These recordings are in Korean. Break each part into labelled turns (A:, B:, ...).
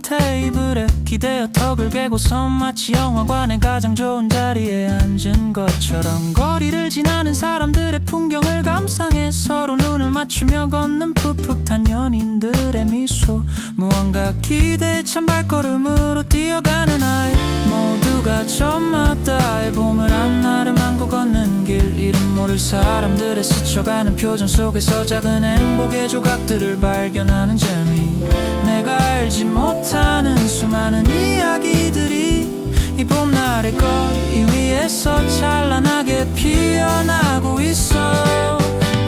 A: 테이블에 기대어 턱을 괴고서 마치 영화관의 가장 좋은 자리에 앉은 것처럼 거리를 지나는 사람들의 풍경을 감상해 서로 눈을 맞추며 걷는 풋풋한 연인들의 미소, 무언가 기대에 찬 발걸음으로 뛰어가는 아이, 모두가 저마다의 봄을 한나름 안고 걷는 길, 이름 모를 사람들의 스쳐가는 표정 속에서 작은 행복의 조각들을 발견하는 재미, 내가 알지 못하는 수많은 이야기들이 이 봄날의 거리 위에서 찬란하게 피어나고 있어.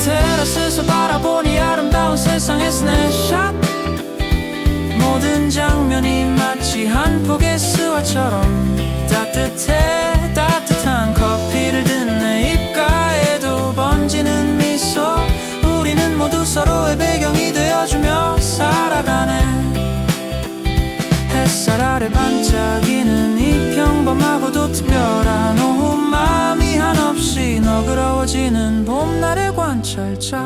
A: 테라스에서 바라보니 아름다운 세상의 스냅샷, 모든 장면이 마치 한 폭의 스와처럼 따뜻해. 따뜻한 커피를 든 내 입가에도 번지는 미소, 우리는 모두 서로의 배경이 되어주며 살아가네. 햇살 아래 반짝이는 이 평범하고도 특별한 오후, 마음이 한없이 너그러워지는 봄날의 관찰자,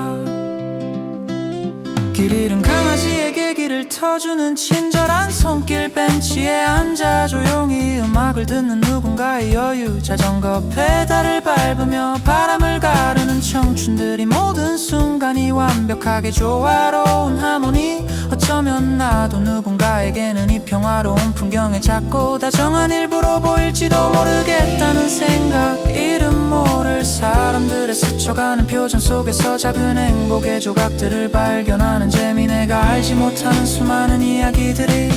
A: 길 잃은 강아지에게 길을 터주는 친절한 손길, 벤치에 앉아 조용히 음악을 듣는 누군가의 여유, 자전거 페달을 밟으며 바람을 가르는 청춘들이, 모든 순간이 완벽하게 조화로운 하모니, 어쩌면 나도 누군가에게는 이 평화로운 풍경의 작고 다정한 일부로 보일지도 모르겠다는 생각, 이름 모를 사람들의 스쳐가는 표정 속에서 작은 행복의 조각들을 발견하는 재미, 내가 알지 못하는 수많은 이야기들이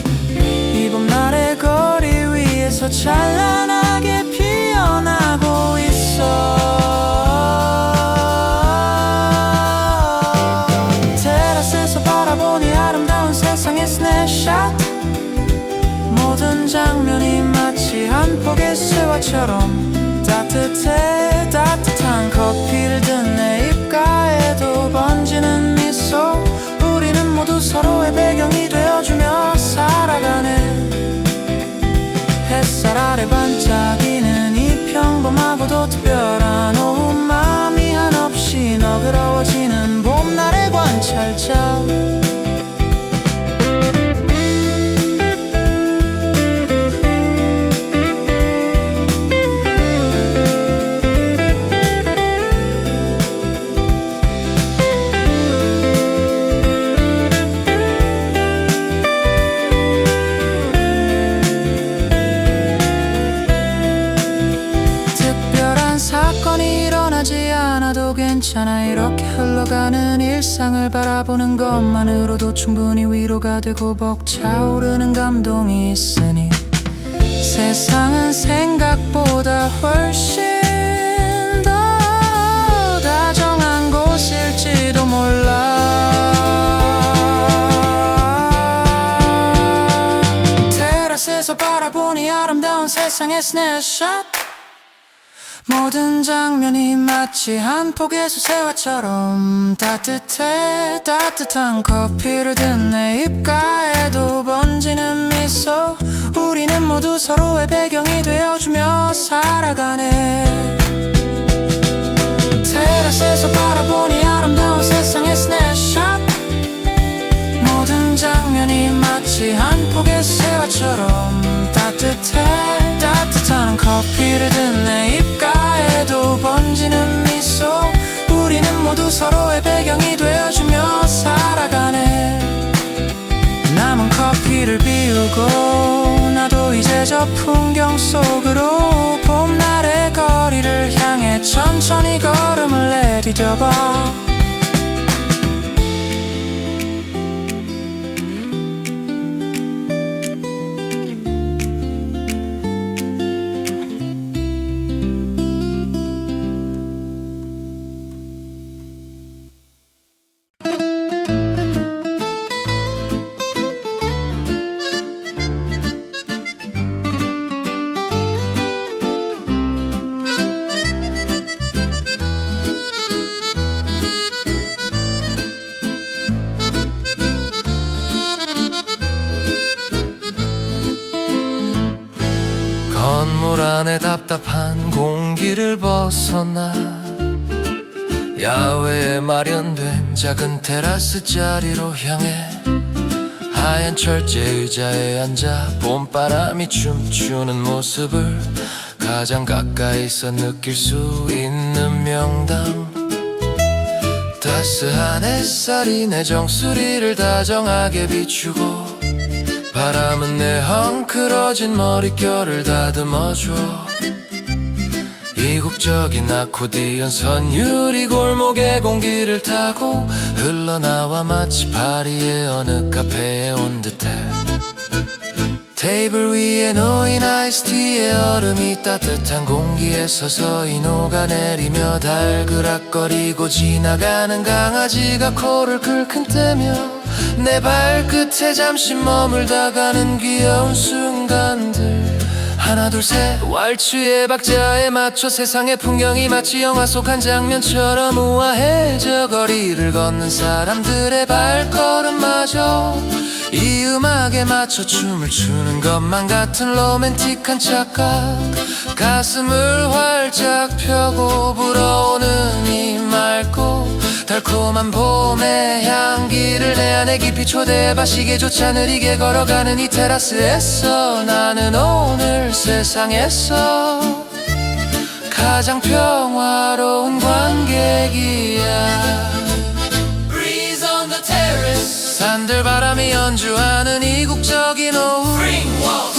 A: 이 봄날의 거리 위에서 찬란하게 피어나고 있어. 테라스에서 바라보니 아름다운 세상의 스냅샷, 모든 장면이 마치 한 폭의 스와처럼 따뜻해. 따뜻한 커피를 든 내 입가에도 번지는 미소, 우리는 모두 서로의 배경이 되어주며 살아가네. 햇살 아래 반짝이는 이 평범하고도 특별한 오후, 마음이 한없이 너그러워지는 봄날의 관찰자. 괜찮아, 이렇게 흘러가는 일상을 바라보는 것만으로도 충분히 위로가 되고 벅차오르는 감동이 있으니 세상은 생각보다 훨씬 더 다정한 곳일지도 몰라. 테라스에서 바라보니 아름다운 세상의 스냅샷, 모든 장면이 마치 한 폭의 수세화처럼 따뜻해. 따뜻한 커피를 든 내 입가에도 번지는 미소, 우리는 모두 서로의 배경이 되어주며 살아가네. 테라스에서 바라보니 아름다운 세상의 스냅샷, 모든 장면이 마치 한 폭의 수세화처럼 따뜻해. 따뜻한 커피를 든 내 입가에도 번지는 미소, 우리는 모두 서로의 배경이 되어주며 살아가네. 남은 커피를 비우고 나도 이제 저 풍경 속으로 봄날의 거리를 향해 천천히 걸음을 내디뎌봐.
B: 건물 안에 답답한 공기를 벗어나 야외에 마련된 작은 테라스 자리로 향해 하얀 철제 의자에 앉아 봄바람이 춤추는 모습을 가장 가까이서 느낄 수 있는 명당. 따스한 햇살이 내 정수리를 다정하게 비추고 바람은 내 헝클어진 머릿결을 다듬어줘. 이국적인 아코디언 선율이 골목의 공기를 타고 흘러나와 마치 파리의 어느 카페에 온 듯해. 테이블 위에 놓인 아이스티에 얼음이 따뜻한 공기에 서서히 녹아내리며 달그락거리고 지나가는 강아지가 코를 긁힌대며 내 발끝에 잠시 머물다가는 귀여운 순간들. 하나 둘 셋 왈츠의 박자에 맞춰 세상의 풍경이 마치 영화 속 한 장면처럼 우아해져. 거리를 걷는 사람들의 발걸음마저 이 음악에 맞춰 춤을 추는 것만 같은 로맨틱한 착각. 가슴을 활짝 펴고 불어오는 이 맑고 달콤한 봄의 향기를 내 안에 깊이 초대해봐. 시계조차 느리게 걸어가는 이 테라스에서 나는 오늘 세상에서 가장 평화로운 관객이야. Breeze on the terrace. 산들바람이 연주하는 이국적인 오후.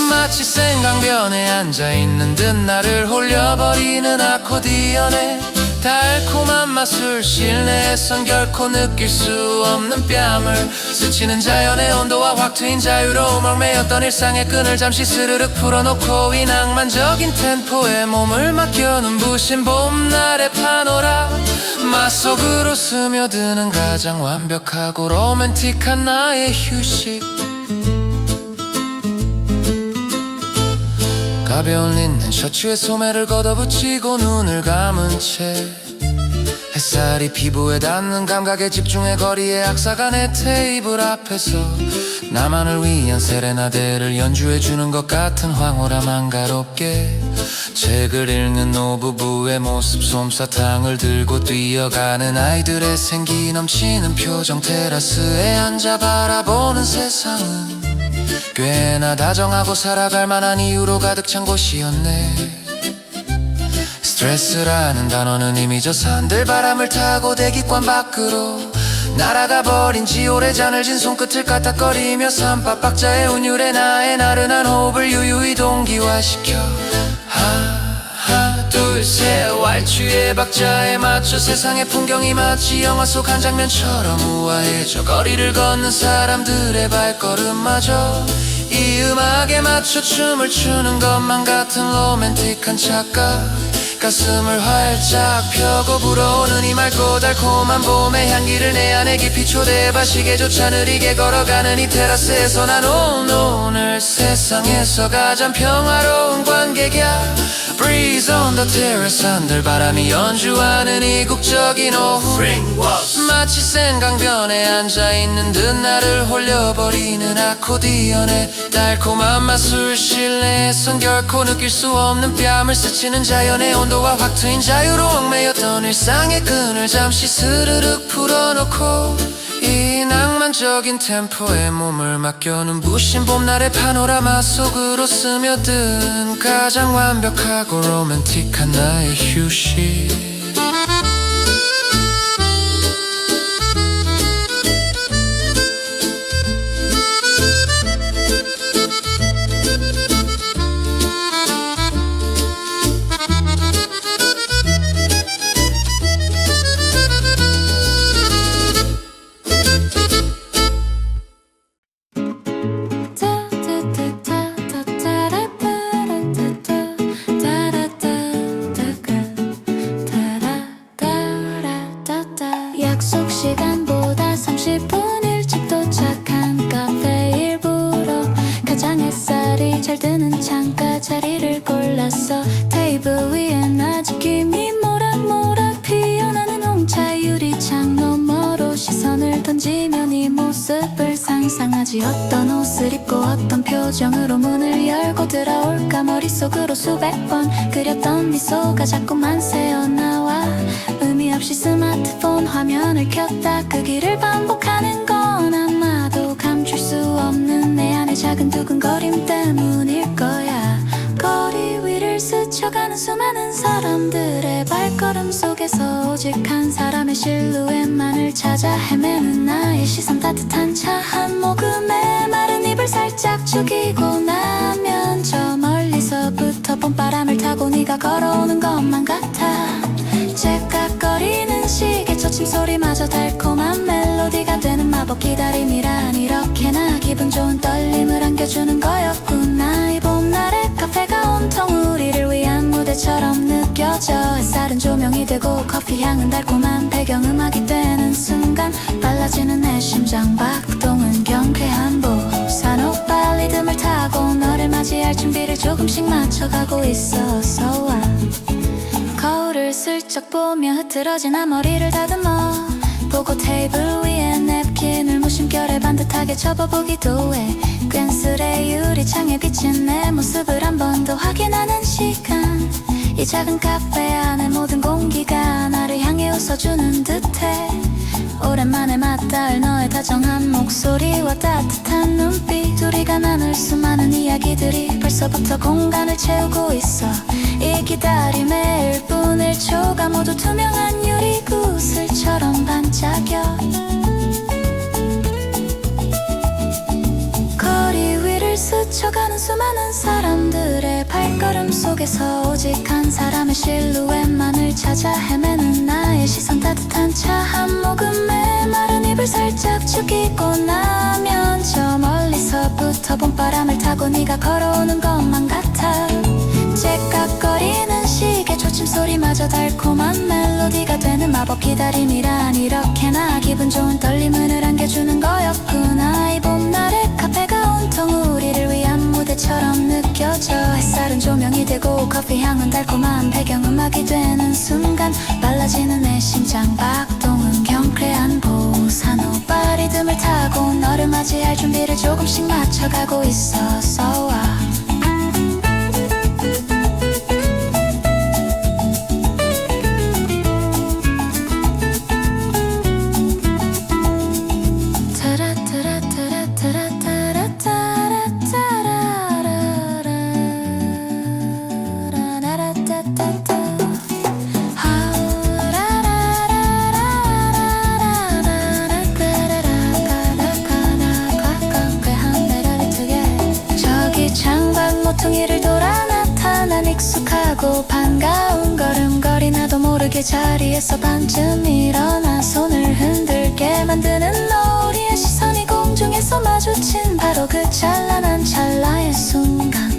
B: 마치 생강변에 앉아있는 듯 나를 홀려버리는 아코디언에 달콤한 맛을 실내에선 결코 느낄 수 없는 뺨을 스치는 자연의 온도와 확 트인 자유로움. 얽매였던 일상의 끈을 잠시 스르륵 풀어놓고 이 낭만적인 템포에 몸을 맡겨 눈부신 봄날의 파노라마 속으로 스며드는 가장 완벽하고 로맨틱한 나의 휴식. 가벼운 린넨 셔츠에 소매를 걷어붙이고 눈을 감은 채 햇살이 피부에 닿는 감각에 집중해 거리의 악사간의 테이블 앞에서 나만을 위한 세레나데를 연주해주는 것 같은 황홀함 한가롭게 책을 읽는 노부부의 모습. 솜사탕을 들고 뛰어가는 아이들의 생기 넘치는 표정. 테라스에 앉아 바라보는 세상은 꽤나 다정하고 살아갈 만한 이유로 가득 찬 곳이었네. 스트레스라는 단어는 이미 저 산들바람을 타고 대기권 밖으로 날아가 버린 지 오래전을 진 손끝을 까딱거리며 산밥박자의 운율에 나의 나른한 호흡을 유유히 동기화시켜. 하나 둘 셋 왈츠의 박자에 맞춰 세상의 풍경이 마치 영화 속 한 장면처럼 우아해져. 거리를 걷는 사람들의 발걸음마저 이 음악에 맞춰 춤을 추는 것만 같은 로맨틱한 착각. 가슴을 활짝 펴고 불어오는 이 맑고 달콤한 봄의 향기를 내 안에 깊이 초대해봐. 시계조차 느리게 걸어가는 이 테라스에서 난 오늘 세상에서 가장 평화로운 관객이야. Breeze on the terrace. 산들바람이 연주하는 이국적인 오후. 마치 생강변에 앉아있는 듯 나를 홀려버리는 아코디언에 달콤한 맛을 실내에선 결코 느낄 수 없는 뺨을 스치는 자연의 온도와 확 트인 자유로 얽매였던 일상의 끈을 잠시 스르륵 풀어놓고 이 낭만적인 템포에 몸을 맡겨 눈부신 봄날의 파노라마 속으로 스며든 가장 완벽하고 로맨틱한 나의 휴식.
C: 약속 시간보다 30분 일찍 도착한 카페 일부러 가장 햇살이 잘 드는 창가 자리를 골랐어. 테이블 위엔 아직 김이 모락모락 피어나는 홍차 유리창 너머로 시선을 던지면 이 모습을 상상하지. 어떤 옷을 입고 어떤 표정으로 문을 열고 들어올까. 머릿속으로 수백 번 그렸던 미소가 자꾸만 새어나와. 의미 없이 스마트폰 화면을 켰다 그 길을 반복하는 건 아마도 감출 수 없는 작은 두근거림 때문일 거야. 거리 위를 스쳐가는 수많은 사람들의 발걸음 속에서 오직 한 사람의 실루엣만을 찾아 헤매는 나의 시선. 따뜻한 차 한 모금에 마른 입을 살짝 죽이고 나면 저 멀리서부터 봄바람을 타고 네가 걸어오는 것만 같아. 째깍거리는 시계 초침 소리마저 달콤한 멜로디가 되는 마법. 기다림이란 이렇게나 기분 좋은 떨림을 안겨주는 거였구나. 이 봄날의 카페가 온통 우리를 위한 무대처럼 느껴져. 햇살은 조명이 되고 커피 향은 달콤한 배경음악이 되는 순간 빨라지는 내 심장 박동은 경쾌한 보사노바 리듬을 타고 너를 맞이할 준비를 조금씩 맞춰가고 있어. So 거울을 슬쩍 보며 흐트러진 앞머리를 다듬어 보고 테이블 위에 냅킨을 무심결에 반듯하게 접어보기도 해. 괜스레 유리창에 비친 내 모습을 한 번 더 확인하는 시간. 이 작은 카페 안에 모든 공기가 나를 향해 웃어주는 듯해. 오랜만에 맞닿을 너의 다정한 목소리와 따뜻한 눈빛. 우리가 나눌 수많은 이야기들이 벌써부터 공간을 채우고 있어. 이 기다림의 1분 1초가 모두 투명한 유리 구슬처럼 반짝여. 거리 위를 스쳐가는 수많은 사람들의 발걸음 속에서 오직 한 사람의 실루엣만을 찾아 헤매는 나의 시선. 따뜻한 차 한 모금에 마른 입을 살짝 죽이고 나면 저 멀리서부터 봄바람을 타고 네가 걸어오는 것만 같아. 째깍거리는 시계 초침 소리마저 달콤한 멜로디가 되는 마법. 기다림이란 이렇게나 기분 좋은 떨림을 안겨주는 거였구나. 이 봄날의 카페가 온통 우리를 위한 무대처럼 느껴져. 햇살은 조명이 되고 커피 향은 달콤한 배경음악이 되는 순간 빨라지는 내 심장 박동은 경쾌한 보사노바 리듬을 타고 너를 맞이할 준비를 조금씩 맞춰가고 있어. So 모퉁이를 돌아 나타난 익숙하고 반가운 걸음걸이. 나도 모르게 자리에서 반쯤 일어나 손을 흔들게 만드는 너. 우리의 시선이 공중에서 마주친 바로 그 찬란한 찰나의 순간.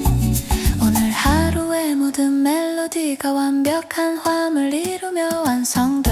C: 오늘 하루의 모든 멜로디가 완벽한 화음을 이루며 완성돼.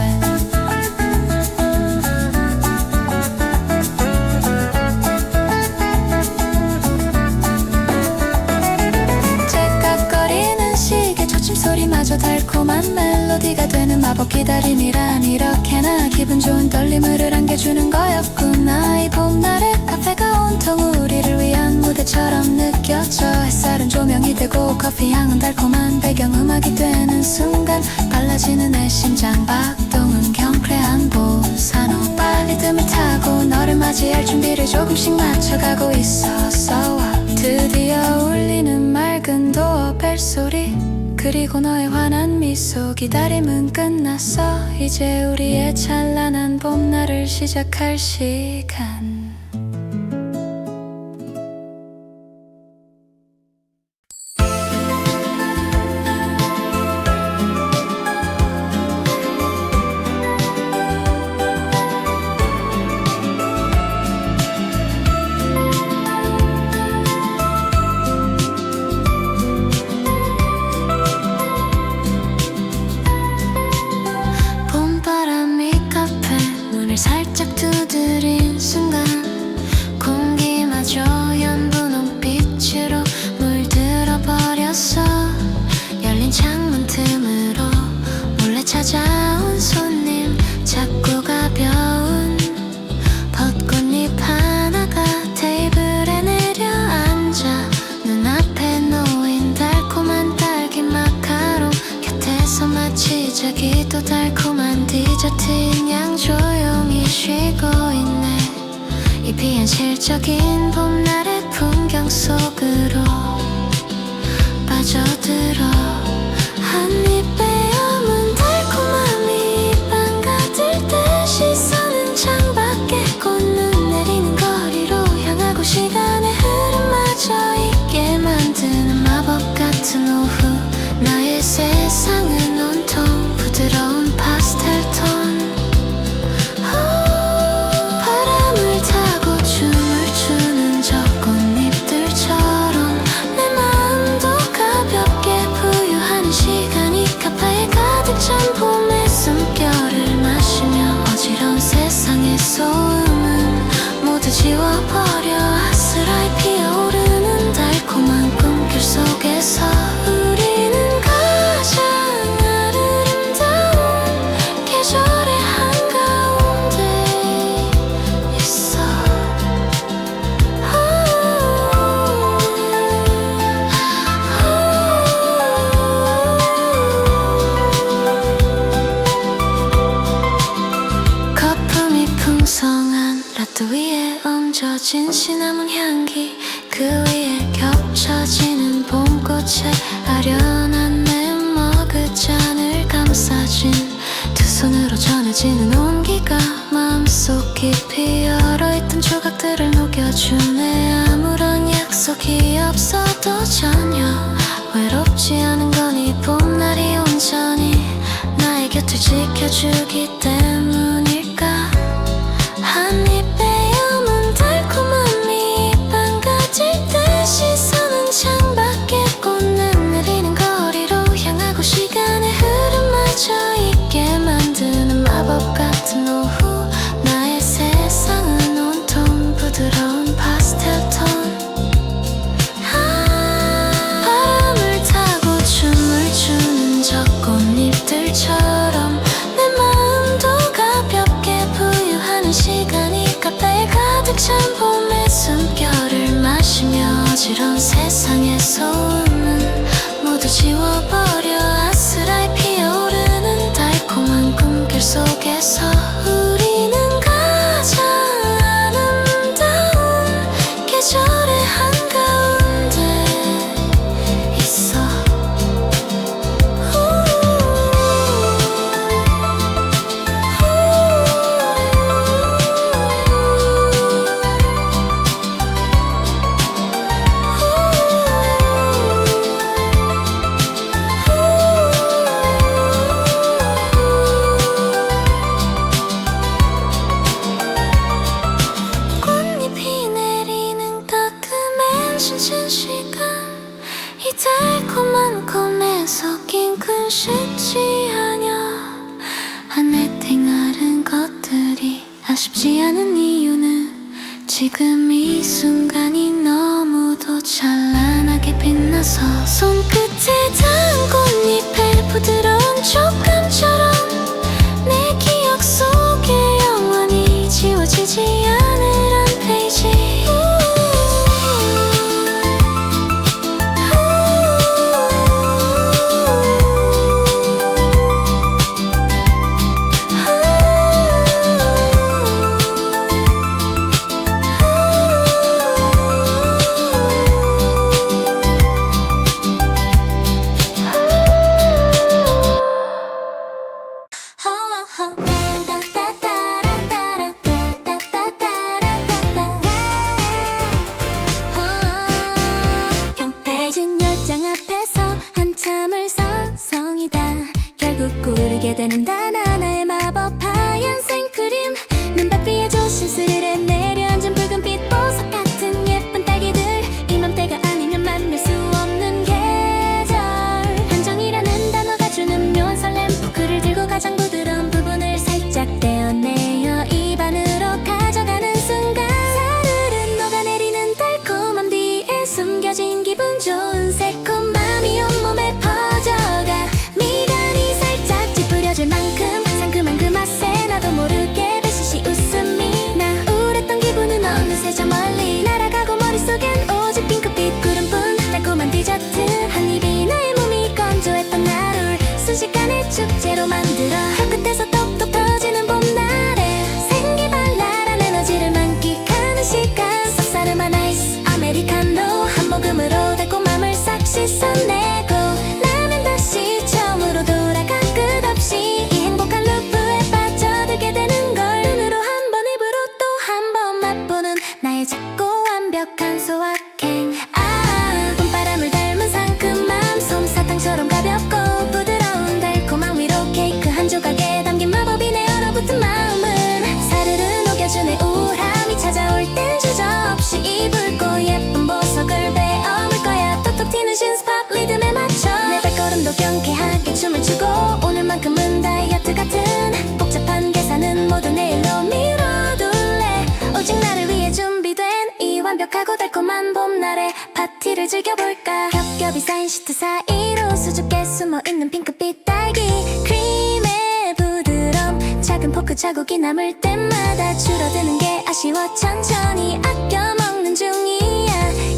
C: 소리마저 달콤한 멜로디가 되는 마법. 기다림이란 이렇게나 기분 좋은 떨림을 안겨주는 거였구나. 이 봄날의 카페가 온통 우리를 위한 무대처럼 느껴져. 햇살은 조명이 되고 커피 향은 달콤한 배경음악이 되는 순간 빨라지는 내 심장 박동은 경쾌한 보사노바 리듬을 타고 너를 맞이할 준비를 조금씩 맞춰가고 있어. So 드디어 울리는 맑은 도어벨 소리 그리고 너의 환한 미소. 기다림은 끝났어. 이제 우리의 찬란한 봄날을 시작할 시간. 살짝 두드린 순간 공기마저 연분 눈빛으로 물들어 버렸어. 열린 창문 틈으로 몰래 찾아온 손님. 작고 가벼운 벚꽃잎 하나가 테이블에 내려앉아 눈앞에 놓인 달콤한 딸기 마카롱. 곁에서 마치 자기도 달콤한 디저트인 양 조용히 쉬고 있네. 이 비현실적인 봄날의 풍경 없어도 전혀 외롭지 않은 건 이 봄날이 온전히 나의 곁을 지켜주기 때문일까. 한 입에 여문 달콤한 미입 가질 때 시선은 창밖에 꽃눈 내리는 거리로 향하고 시간의 흐름마저 있게 만드는 마법 같은 오후. 나의 세상은 온통 부드러운 파스텔 톤. 바람을 타고 춤을 추는 저 꽃잎들처럼 내 마음도 가볍게 부유하는 시간이 카페에 가득 찬 봄의 숨결을 마시며 어지러운 세상의 소음은 모두 지워버려 아스라이 피어오르는 달콤한 꿈길 속에서 우리는 가장 아름다운 계절의 한가운데 있어. 꽃잎이 내리는 따끔해진 시간, 이 달콤한 꿈에 섞인 군식지 아냐. 하늘 땡아른 것들이 아쉽지 않은 이유는 지금 이 순간이 너무도 찬란하게 빛나서 손끝에 닿은 꽃잎의 부드러운 촉감처럼 내 기억 속에 영원히 지워지지 않을 한 페이지. 펴진 열장 앞에서 한참을 서성이다. 결국 꾸리게 되는 단 하나의 마법 하얀 생크림. 눈밭 위에 조심스레 내려앉은 붉은빛 보석 같은 예쁜 딸기들. 이맘때가 아니면 만날 수 없는 계절. 한정이라는 단어가 주는 묘한 설렘. 포크를 들고 가장 부드러운 부분을 살짝 떼어내어 입 안으로 가져가는 순간 사르르 녹아내리는 달콤함 뒤에 숨겨진 기분 좋은 새콤함이 온몸에 퍼져가. 미간이 살짝 찌푸려질 만큼 상큼한 그 맛에 나도 모르게 배시시 웃음이 나. 우울했던 기분은 어느새 저 멀리 날아가고 머릿속엔 오직 핑크빛 구름뿐. 달콤한 디저트 한 입이 나의 몸이 건조했던 하루를 순식간에 축제로 만들어. 혀끝에서 똑똑 터지는 봄날에 생기발랄한 에너지를 만끽하는 시간. 쌉싸름한 아이스 아메리카노 한 모금으로 달콤함을 싹 씻어내고 나면 다시 처음으로 돌아가. 끝없이 이 행복한 루프에 빠져들게 되는 걸. 눈으로 한 번 입으로 또 한 번 맛보는 나의 작고 완벽한 소확행. 봄바람을 닮은 상큼함 솜사탕처럼 가볍고 부드러운 달콤함 위로 케이크 한 조각에 담긴 마법이 내 얼어붙은 마음은 사르르 녹여주네. 우울함이 찾아올 땐 주저없이 이 붉고 예쁜 보석을 베어물 거야. 톡톡 튀는 신스팝 리듬에 맞춰 내 발걸음도 경쾌하게 춤을 추고 오늘만큼은 다이어트 같은 복잡한 계산은 모두 내일로 미뤄둘래. 오직 나를 위해 준비된 이 완벽하고 달콤한 봄날에 파티를 즐겨볼까. 겹겹이 쌓인 시트 사이로 수줍게 숨어있는 핑크빛 딸기 크림의 부드러움. 작은 포크 자국이 남을 때마다 줄어드는 게 아쉬워. 천천히 아껴 먹는 중이야.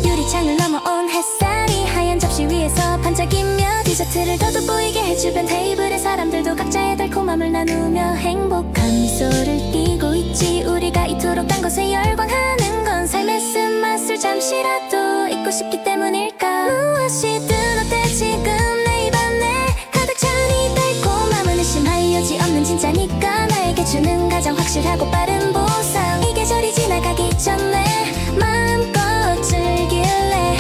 C: 유리창을 넘어온 햇살이 하얀 접시 위에서 반짝이며 디저트를 더 돋보이게 해. 주변 테이블의 사람들도 각자의 달콤함을 나누며 행복한 미소를 띠고 있지. 우리가 이토록 딴 것에 열광하는 건 삶의 쓴맛을 잠시라도 잊고 싶기 때문일까. 무엇이든 어때 지금 내 입안에 가득 찬 이 달콤함은 의심할 여지 없는 진짜니까. 나에게 주는 가장 확실하고 빠른 보상. 이 계절이 지나가기 전에 마음껏 즐길래.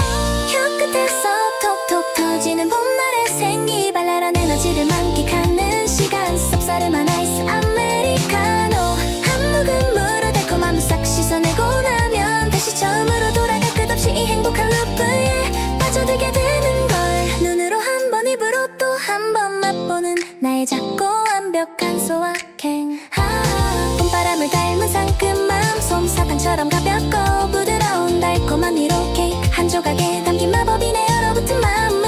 C: 완벽한 소확행. 봄바람을 닮은 상큼함, 솜사탕처럼 가볍고 부드러운 달콤한 위로 케이크 한 조각에 담긴 마법이 내 얼어붙은 마음을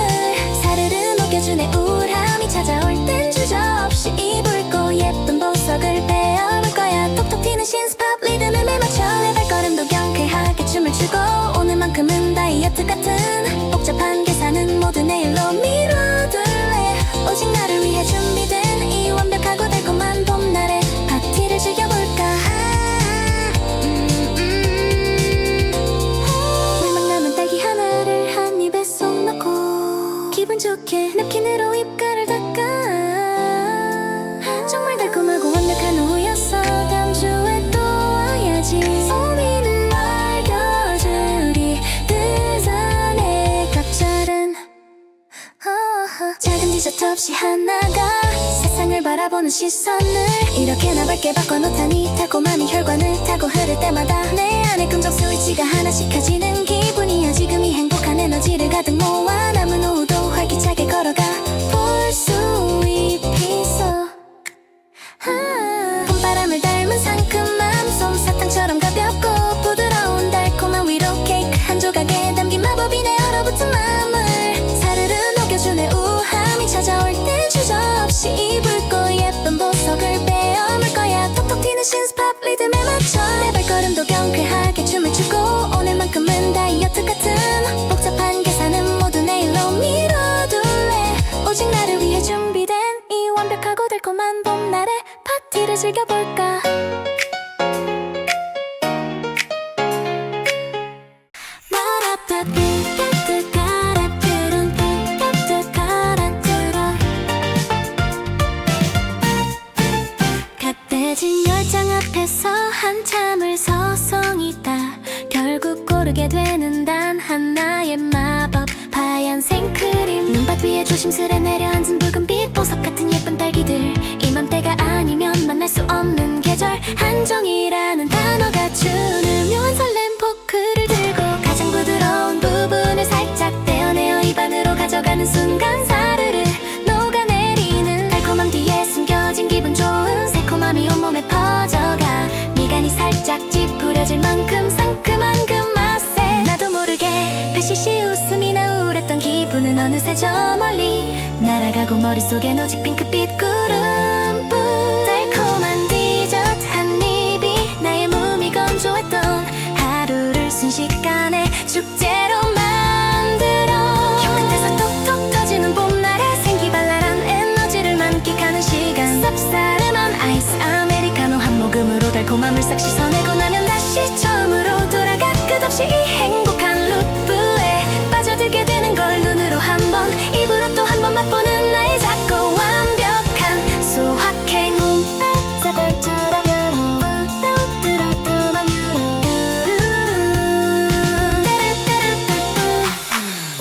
C: 사르르 녹여주네. 우울함이 찾아올 땐 주저없이 입을 고 예쁜 보석을 베어물 거야. 톡톡 튀는 신스팝 리듬에 맞춰 내 발걸음도 경쾌하게 춤을 추고 오늘만큼은 다이어트 같은 복잡한 계산은 모두 내일로 미뤄둘래. 오직 나를 위해 준비된 이 완벽하고 달콤한 봄날의 파티를 즐겨볼까. 물만 남은 딸기 하나를 한 입에 쏙 넣고 기분 좋게 냅킨으로 입가를 닦아. 정말 달콤하고 완벽한 오후였어. 다음 주에 또 와야지. 소리를 알려주리 뜻안의 각절은 작은 디저트 없이 하나가 세상을 바라보는 시선을 이렇게나 밝게 바꿔놓다니 달콤함이 혈관을 타고 흐를 때마다 내 안에 긍정 스위치가 하나씩 켜지는 기분이야. 지금 이 행복한 에너지를 가득 모아 남은 오후도 활기차게 걸어가 볼 수 있어. 봄바람을 닮은 상큼함, 솜사탕처럼 가볍고 부드러운 달콤한 위로 케이크 한 조각에 담긴 마법이 내 얼어붙은 마음을 사르르 녹여주네. 우함이 찾아올 땐 주저없이 입을 고 예쁜 보석을 베어물 거야. 톡톡 튀는 신스팝 리듬에 맞춰 내 발걸음도 경쾌하게 춤을 추고 오늘만큼은 다이어트 같은 복잡한 계산은 모두 내일로 미뤄둘래. 오직 나를 위해 준비된 이 완벽하고 달콤한 봄날의 파티를 즐겨볼까. 갓대진 열장 앞에서 한참을 서성이다 결국 고르게 되는 단 하나의 마법 하얀 생크림. 눈밭 위에 조심스레 내려앉은 붉은빛 보석 같은 예쁜 딸기들. 이맘때가 아니면 만날 수 없는 계절. 한정이라는 단어가 주는 묘한 설렘. 포크를 들고 가장 부드러운 부분을 살짝 떼어내어 입 안으로 가져가는 순간 사르르 녹아내리는 달콤함 뒤에 숨겨진 기분 좋은 새콤함이 온몸에 퍼져가 미간이 살짝 찌푸려질 만큼 상큼한 그 맛에 나도 모르게 배시시 웃음이 나 우울했던 기분은 어느새 저 멀리 날아가고 머릿속엔 오직 핑크빛 구름뿐. 달콤한 디저트 한 입이 나의 몸이 건조했던 하루를 순식간에 축제로 만들어 혀끝에서 톡톡 터지는 봄날의 생기발랄한 에너지를 만끽하는 시간. 쌉싸름한 아이스 아메리카노 한 모금으로 달콤함을 싹 씻어내고 나면 다시 처음으로 돌아가 끝없이 이 행복한 루프에 빠져들게 되는 걸. 눈으로 한 번 입으로 또 한 번 맛보는 나의 작고 완벽한 소확행.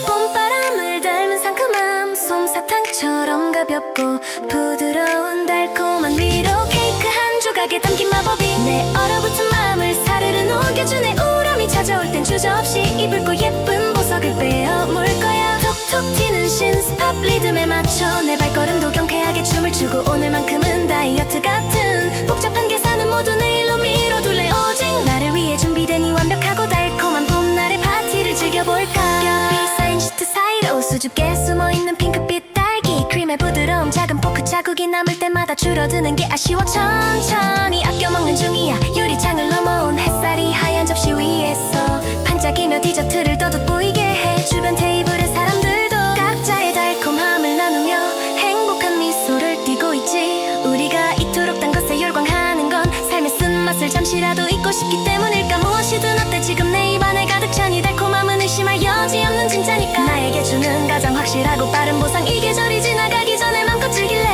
C: 봄바람을 닮은 상큼함, 솜사탕처럼 가볍고 부드러운 달콤한 위로 케이크 한 조각에 담긴 마법이 내 얼어붙은 마음을 사르르 녹여주네. 우울함이 찾아올 땐 주저없이 입을 고 예쁜 보석을 베어물 거야. 톡톡 튀는 신스팝 리듬에 맞춰 내 발걸음도 경쾌하게 춤을 추고 오늘만큼은 다이어트 같은 복잡한 계산은 모두 내일로 미뤄둘래. 오직 나를 위해 준비된 이 완벽하고 달콤한 봄날의 파티를 즐겨볼까. 겹이 쌓인 시트 사이로 수줍게 숨어있는 핑크빛 딸기 크림의 부드러움. 작은 포크 자국이 남을 때마다 줄어드는 게 아쉬워. 천천히 아껴 먹는 중이야. 유리창을 넘어온 햇살이 하얀 접시 위에서 반짝이며 디저트를 더 돋보이게 해. 주변 테이블의 사람들도 각자의 달콤함을 나누며 행복한 미소를 띠고 있지. 우리가 이토록 단 것에 열광하는 건 삶의 쓴맛을 잠시라도 잊고 싶기 때문일까. 무엇이든 어때 지금 내 입안에 가득 찬 이 달콤함은 의심할 여지 없는 진짜니까. 나에게 주는 가장 확실하고 빠른 보상. 이 계절이 지나가기 전에 맘껏 즐길래.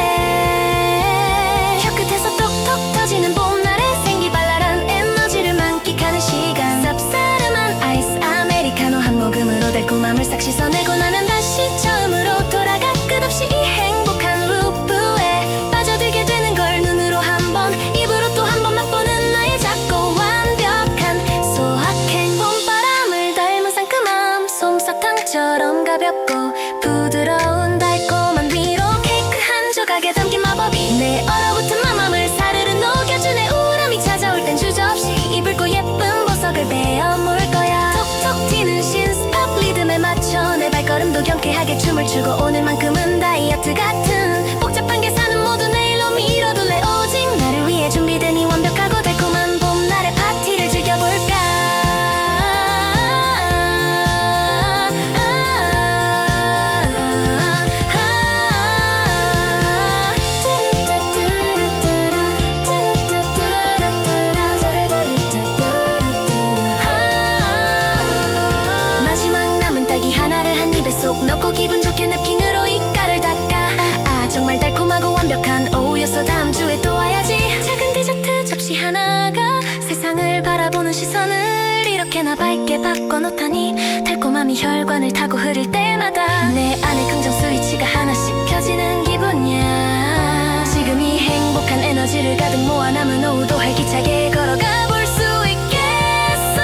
C: 혀끝에서 톡톡 터지는 봄날의 생기발랄한 에너지를 만끽하는 시간. 쌉싸름한 아이스 아메리카노 한 모금으로 달콤함을 싹 씻어내고 나면 다시 처음으로 돌아가 끝없이 이 행복한 루프에 빠져들게 되는 걸. 눈으로 한 번 입으로 또 한 번 맛보는 나의 작고 완벽한 소확행. 봄바람을 닮은 상큼함, 솜사탕처럼 가볍고 부드러운 달콤한 위로 케이크 한 조각에 담긴 마법이 내 얼어 얇게 바꿔놓다니 달콤함이 혈관을 타고 흐를 때마다 내 안에 긍정 스위치가 하나씩 켜지는 기분이야. 지금 이 행복한 에너지를 가득 모아 남은 오후도 활기차게 걸어가 볼 수 있겠어.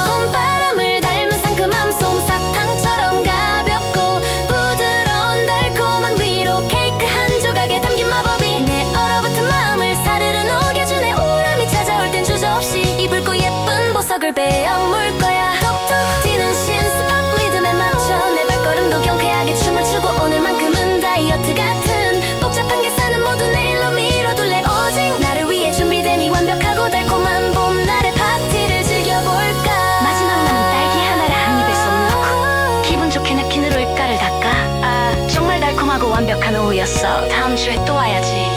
C: 봄바람을 닮은 상큼함 솜사탕처럼 가볍고 부드러운 달콤한 위로 케이크 한 조각에 담긴 마법이 내 얼어붙은 마음을 사르르 녹여주네. 우람이 찾아올 땐 주저없이 이 붉고 예쁜 보석을 베어 물 거야. 톡톡 튀는 신스팝 리듬에 맞춰 내 발걸음도 경쾌하게 춤을 추고 오늘만큼은 다이어트 같은 복잡한 계산은 모두 내일로 미뤄둘래. 오직 나를 위해 준비된 이 완벽하고 달콤한 봄날의 파티를 즐겨볼까. 마지막 남은 딸기 하나를 한 입에 쏙 넣고 기분 좋게 냅킨으로 입가를 닦아. 아, 정말 달콤하고 완벽한 오후였어. 다음 주에 또 와야지.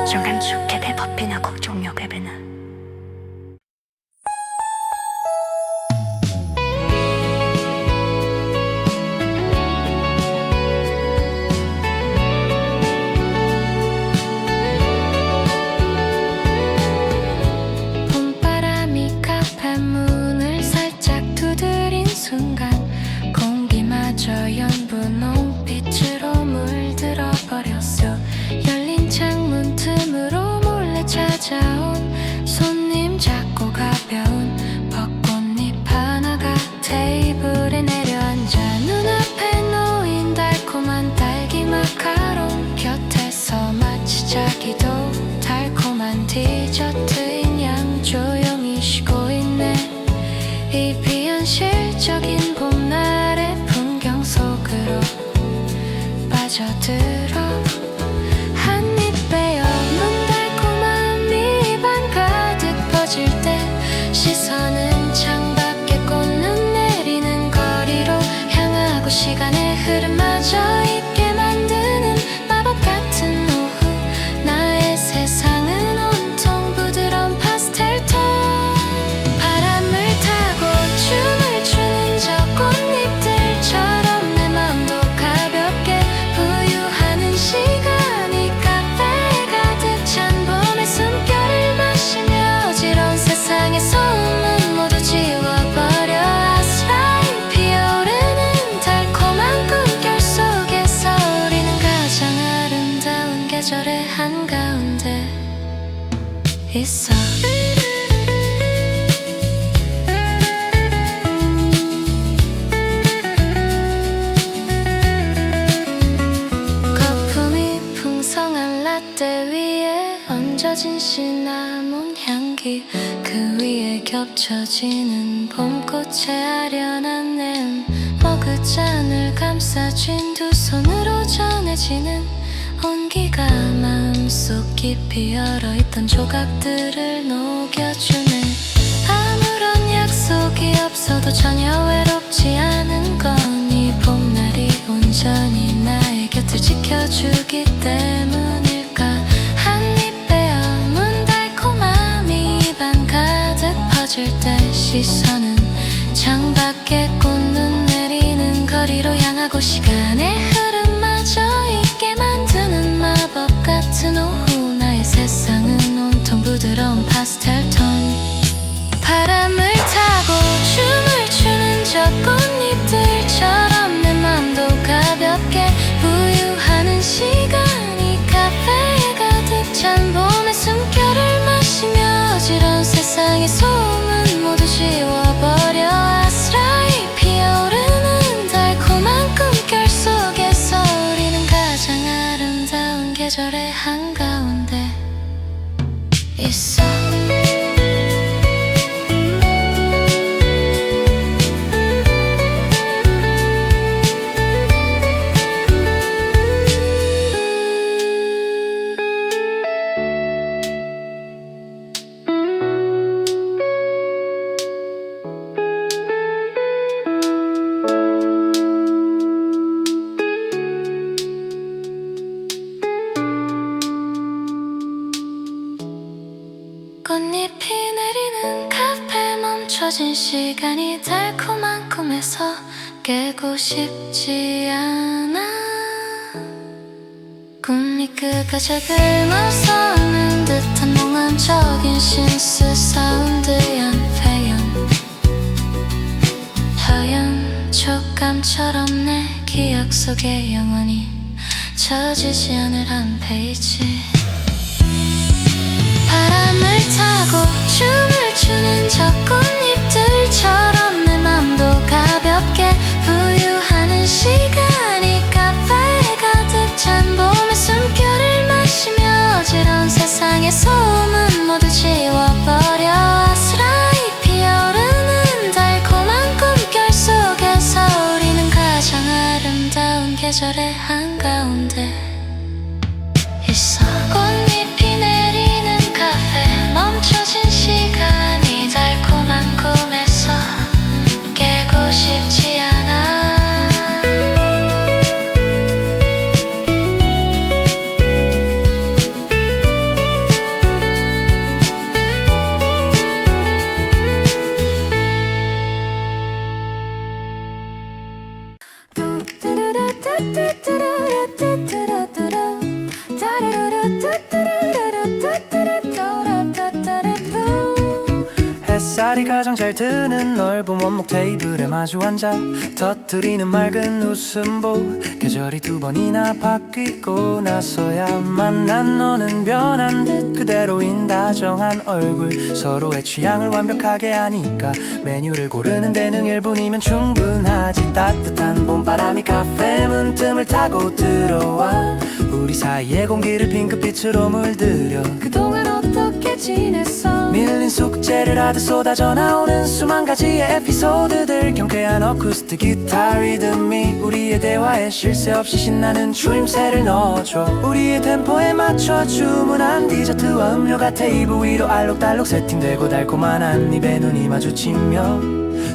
C: 정감 좋게 배법이나 곡종료 배배는 봄바람이 카페 문을 살짝 두드린 순간 공기마저 연분홍빛으로 물들어 버렸어. 열린 창문 틈으로 몰래 찾아온 손님 작고 가벼운 벚꽃잎 하나가 테이블에 내려앉아 눈앞에 놓인 달콤한 딸기 마카롱 곁에서 마치 자기도 달콤한 디저트인 양 조용히 쉬고 있네. 이 비현실적인 봄날의 풍경 속으로 빠져들어 한입 베어 눈 달콤함이 입안 가득 퍼질 때 시선은 창밖에 꽃눈 내리는 거리로 향하고 시간의 흐름마저 잊게 만드는 마법 같은 오후. 나의 세상은 온통 부드러운 파스텔 톤. 바람을 타고 춤을 추는 저 꽃잎들처럼 내 맘도 가볍게 부유하는 시간이 카페에 가득 찬 봄의 숨결을 마시며 어지러운 세상의 소음은 모두 지워버려. 아스라이 피어오르는 달콤한 꿈결 속에서 우리는 가장 아름다운 계절의 한가운데 있어. 거품이 풍성한 라떼 위에 얹어진 시나몬 향기 그 위에 겹쳐지는 봄꽃의 아련한 내음 머그잔을 감싸쥔 두 손으로 전해지는 온기가 마음속 깊이 얼어있던 조각들을 녹여주네. 아무런 약속이 없어도 전혀 외롭지 않은 건 이 봄날이 온전히 나의 곁을 지켜주기 때문일까. 한입 베어 문 달콤함이 입안 가득 퍼질 때 시선은 창밖에 꽃눈 내리는 거리로 향하고 시간의 흐름마저 잊게 만드는 마법 같은 오후. 나의 세상은 온통 부드러운 파스텔 톤. 바람을 타고 춤을 추는 저 꽃잎들처럼 내 맘도 가볍게 부유하는 시간이 카페에 가득 찬 봄의 숨결을 마시며 어지러운 세상의 소음은 모두 지워버려. 아스라이 피어오르는 달콤한 꿈결 속에서 우리는 가장 아름다운 계절의 한가운데 있어. 꽃잎이 내리는 카페 멈춰진 시간이 달콤한 꿈에서 깨고 싶지 않아. 꿈이 끝까지 나서는 듯한 몽환적인 신스 사운드연 회연 하얀 촉감처럼 내 기억 속에 영원히 젖지 않을 한 페이지 바람을 타고 춤을 추는 저 꽃잎들처럼 내 맘도 가볍게 부유하는 시간이 카페에 가득 찬 봄의 숨결을 마시며 어지러운 세상의 소음은 모두 지워버려 아스라이 피어오르는 달콤한 꿈결 속에서 우리는 가장 아름다운 계절의 한가운데 있어 꽃잎이 내리는 카페 멈춰진 시간이 달콤한 꿈에서 깨고 싶지 않아
A: 햇살이 가장 잘 드는 넓은 원목 테이블에 마주 앉아 터뜨리는 맑은 웃음보 계절이 두 번이나 바뀌고 나서야 만난 너는 변한 듯 그대로인 다정한 얼굴 서로의 취향을 완벽하게 아니까 메뉴를 고르는 데는 1분이면 충분하지 따뜻한 봄바람이 카페 문틈을 타고 들어와 우리 사이의 공기를 핑크빛으로 물들여
C: 그동안 어떻게 지냈어
A: 밀린 숙제를 하듯 쏟아져 나오는 수만 가지의 에피소드들 경쾌한 어쿠스틱 기타 리듬이 우리의 대화에 쉴 새 없이 신나는 추임새를 넣어줘 우리의 템포에 맞춰 주문한 디저트와 음료가 테이블 위로 알록달록 세팅되고 달콤한 한 입에 눈이 마주치며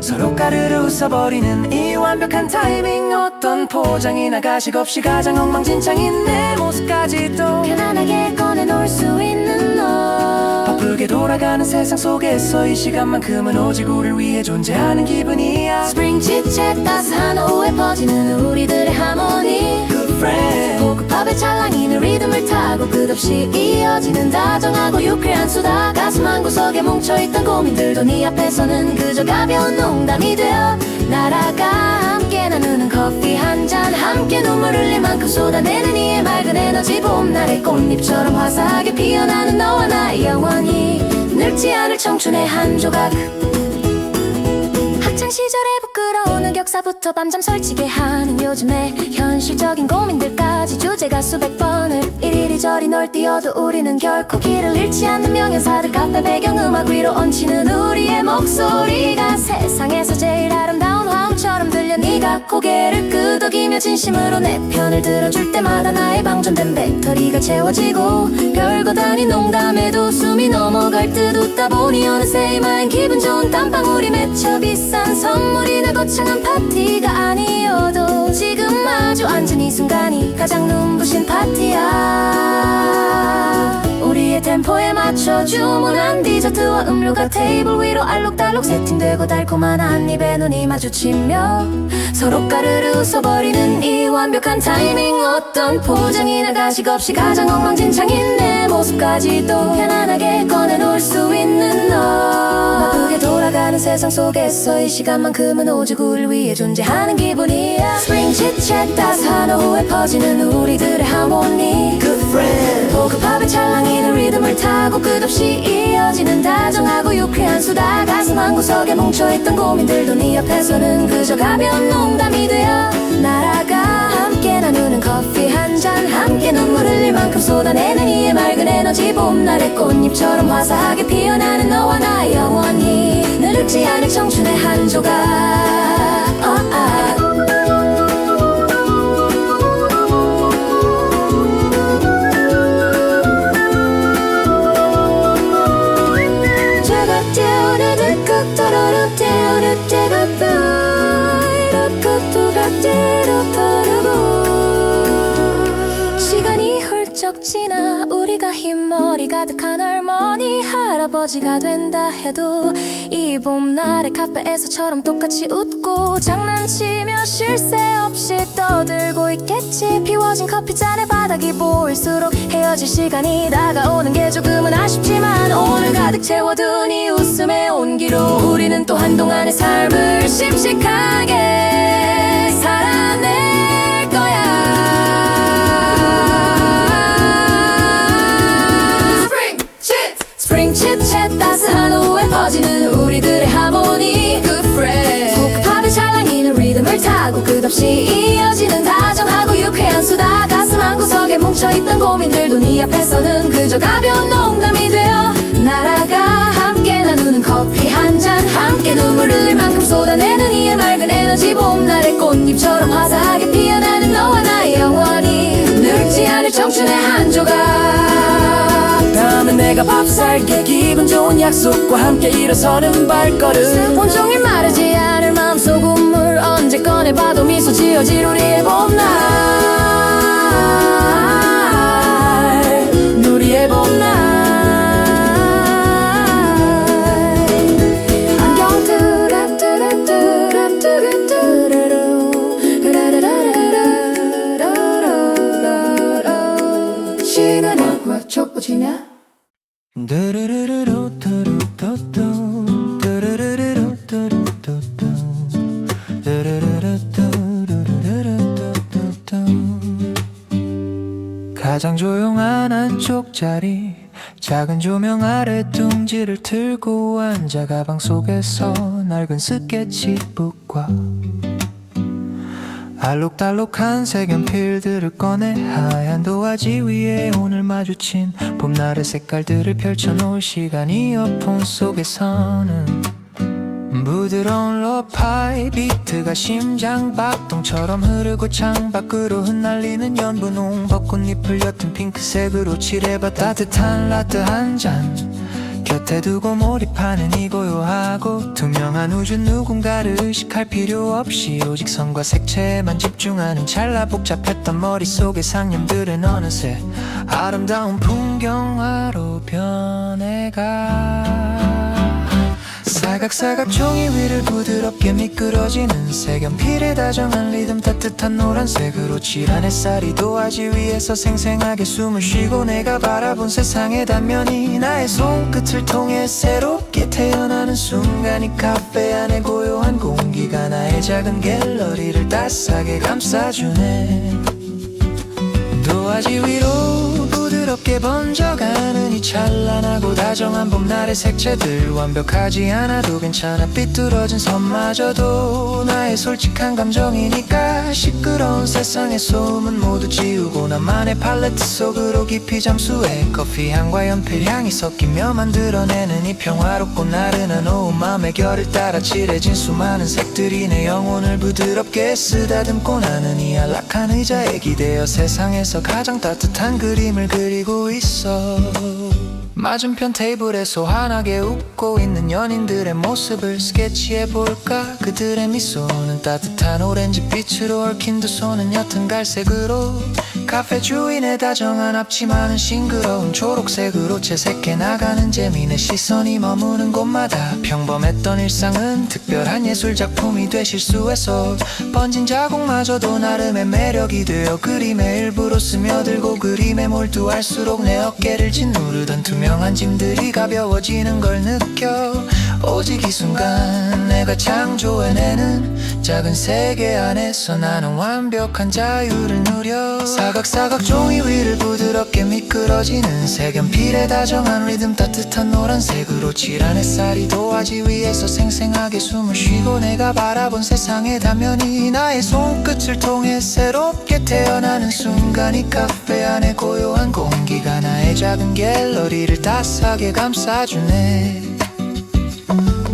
A: 서로 까르르 웃어버리는 이 완벽한 타이밍 어떤 포장이나 가식 없이 가장 엉망진창인 내 모습까지도
C: 편안하게 꺼내놓을 수 있는 너
A: 바쁘게 돌아가는 세상 속에서 이 시간만큼은 오직 우리를 위해 존재하는 기분이야
C: 스프링 치챗 따스한 오후에 퍼지는 우리들의 하모니
A: Good friend
C: 보급밥의 찰랑이는 리듬을 타고 끝없이 이어지는 다정하고 유쾌한 수다 가슴 한구석에 뭉쳐있던 고민들도 네 앞에서는 그저 가벼운 농담이 되어 날아가 함께 나누는 커피 한 잔 함께 눈물 흘릴 만큼 쏟아내는 이의 맑은 에너지 봄날의 꽃잎처럼 화사하게 피어나는 너와 나의 영원히 늙지 않을 청춘의 한 조각 학창시절에 부끄러운 흑역사부터 밤잠 설치게 하는 요즘에 현실적인 고민들까지 주제가 수백 번을 이리저리 널 띄어도 우리는 결코 길을 잃지 않는 명연사들 카페 배경음악 위로 얹히는 우리의 목소리가 세상에서 제일 아름다운 화음처럼 들려 네가 고개를 끄덕이며 진심으로 내 편을 들어줄 때마다 나의 방전된 배터리가 채워지고 별것 아닌 농담에도 숨이 넘어갈 듯 웃다 보니 어느새 이마엔 기분 좋은 땀방울이 맺혀 비싼 선물이나 거창한 파티가 아니어도 지금 마주 앉은 이 순간이 가장 눈부신 파티야 우리의 템포에 맞춰 주문한 디저트와 음료가 테이블 위로 알록달록 세팅되고 달콤한 한 입에 눈이 마주치며 서로 까르르 웃어버리는 이 완벽한 타이밍 어떤 포장이나 가식 없이 가장 엉망진창인 내 모습까지도 편안하게 꺼내놓을 수 있는 너 바쁘게 돌아가는 세상 속에서 이 시간만큼은 오직 우리를 위해 존재하는 기분이야 스프링 치챗 따스한 오후에 퍼지는 우리들의 하모니
A: Good friend
C: 보급밥의 찰랑이는 리듬을 타고 끝없이 이어지는 다정하고 유쾌한 수다 가슴 한구석에 뭉쳐있던 고민들도 네 앞에서는 그저 가벼운 농담이 되어 날아가 함께 나누는 커피 한 잔 함께 눈물 흘릴 만큼 쏟아내는 이의 맑은 에너지 봄날의 꽃잎처럼 화사하게 피어나는 너와 나 영원히 늙지 않을 청춘의 한 조각 시간이 훌쩍 지나 우리가 힘 머리 가득한 할머니 할아버지가 된다 해도 이 봄날의 카페에서처럼 똑같이 웃고 장난치며 쉴 새 없이 떠들고 있겠지. 비워진 커피잔의 바닥이 보일수록 헤어질 시간이 다가오는 게 조금은 아쉽지만 오늘 가득 채워둔 이 웃음의 온기로 우리는 또 한동안의 삶을 씩씩하게 살아낼 거야. 스프링 칩챗 따스한 오후에 퍼지는 우리들의 하모니 Good friend 호흡하며 찰랑이는 리듬을 타고 끝없이 이어지는 다정하고 유쾌한 수다. 가슴 한구석에 뭉쳐있던 고민들도 네 앞에서는 그저 가벼운 농담이 되어 날아가. 함께 나누는 커피 한 잔 함께 눈물 흘릴 만큼 쏟아내는 이의 맑은 에너지. 봄날의 꽃잎처럼 화사하게 피어나는 너와 나의 영원히 늙지 않을 청춘의 한 조각.
A: 다음은 내가 밥 살게. 기분 좋은 약속과 함께 일어서는 발걸음.
C: 온종일 마르지 않을 마음속 웃물 언제 꺼내봐도 미소 지어질 우리의 봄날.
A: 우리의 봄날.
C: 안경 뚜랍뚜랍뚜랍뚜랍뚜랍뚜라라라라라라라. 시간이 왜 촉붙이냐.
A: 두루루루루뚜루뚜뚜, 두루루루루뚜루뚜뚜, 두루루루뚜루루루뚜뚜. 가장 조용한 한쪽 자리, 작은 조명 아래 둥지를 틀고 앉아 가방 속에서 낡은 스케치북과 알록달록한 색연필들을 꺼내 하얀 도화지 위에 오늘 마주친 봄날의 색깔들을 펼쳐놓을 시간. 이어폰 속에서는 부드러운 러파이 비트가 심장 박동처럼 흐르고 창밖으로 흩날리는 연분홍 벚꽃잎을 옅은 핑크색으로 칠해봐. 따뜻한 라떼 한 잔 곁에 두고 몰입하는 이 고요하고 투명한 우주. 누군가를 의식할 필요 없이 오직 선과 색채에만 집중하는 찰나. 복잡했던 머릿속의 상념들은 어느새 아름다운 풍경화로 변해가. 사각사각 종이 위를 부드럽게 미끄러지는 색연필의 다정한 리듬. 따뜻한 노란색으로 칠한 햇살이 도화지 위에서 생생하게 숨을 쉬고 내가 바라본 세상의 단면이 나의 손끝을 통해 새롭게 태어나는 순간. 이 카페 안의 고요한 공기가 나의 작은 갤러리를 따스하게 감싸주네. 도화지 위로 부드럽게 번져가는 이 찬란하고 다정한 봄날의 색채들. 완벽하지 않아도 괜찮아 삐뚤어진 선마저도 나의 솔직한 감정이니까. 시끄러운 세상의 소음은 모두 지우고 나만의 팔레트 속으로 깊이 잠수해. 커피향과 연필향이 섞이며 만들어내는 이 평화롭고 나른한 오후. 맘의 결을 따라 칠해진 수많은 색들이 내 영혼을 부드럽게 쓰다듬고 나는 이 안락한 의자에 기대어 세상에서 가장 따뜻한 그림을 그리고 있어. 맞은편 테이블에 소환하게 웃고 있는 연인들의 모습을 스케치해볼까. 그들의 미소는 따뜻한 오렌지빛으로 얽힌 두 손은 옅은 갈색으로. 카페 주인의 다정한 앞치마는 싱그러운 초록색으로 채색해 나가는 재미. 내 시선이 머무는 곳마다 평범했던 일상은 특별한 예술작품이 돼 실수해서 번진 자국마저도 나름의 매력이 되어 그림의 일부로 스며들고 그림에 몰두할수록 내 어깨를 짓누르던 투명한 짐들이 가벼워지는 걸 느껴. 오직 이 순간 내가 창조해내는 작은 세계 안에서 나는 완벽한 자유를 누려. 사각사각 종이 위를 부드럽게 미끄러지는 색연필의 다정한 리듬. 따뜻한 노란색으로 칠한 햇살이 도화지 위에서 생생하게 숨을 쉬고 내가 바라본 세상의 단면이 나의 손끝을 통해 새롭게 태어나는 순간. 이 카페 안의 고요한 공기가 나의 작은 갤러리를 따스하게 감싸주네.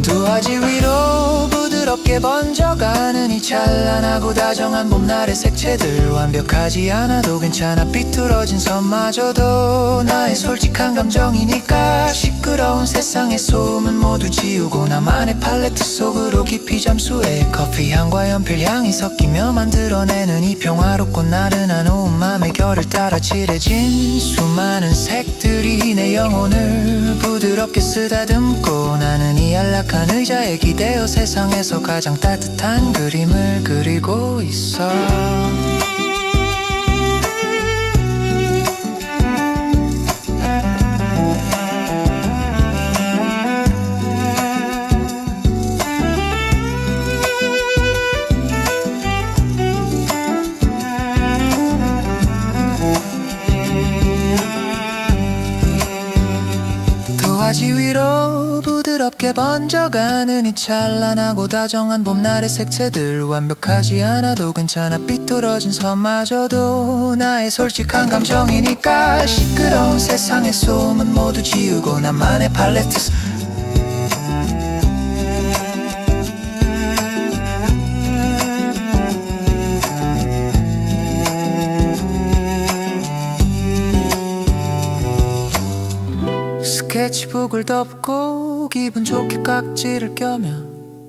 A: 도화지 위로 부드럽게 번져가는 이 찬란하고 다정한 봄날의 색채들. 완벽하지 않아도 괜찮아 삐뚤어진 선마저도 나의 솔직한 감정이니까. 시끄러운
B: 시끄러운 세상의 소음은 모두 지우고 나만의 팔레트 속으로 깊이 잠수해 커피 향과 연필 향이 섞이며 만들어내는 이 평화롭고 나른한 온맘의 결을 따라 칠해진 수많은 색들이 내 영혼을 부드럽게 쓰다듬고 나는 이 안락한 의자에 기대어 세상에서 가장 따뜻한 그림을 그리고 있어. 도화지 위로 부드럽게 번져가는 이 찬란하고 다정한 봄날의 색채들 완벽하지 않아도 괜찮아 삐뚤어진 선마저도 나의 솔직한 감정이니까 시끄러운 세상의 소음은 모두 지우고 나만의 팔레트 스케치북을 덮고 기분 좋게 깍지를 껴며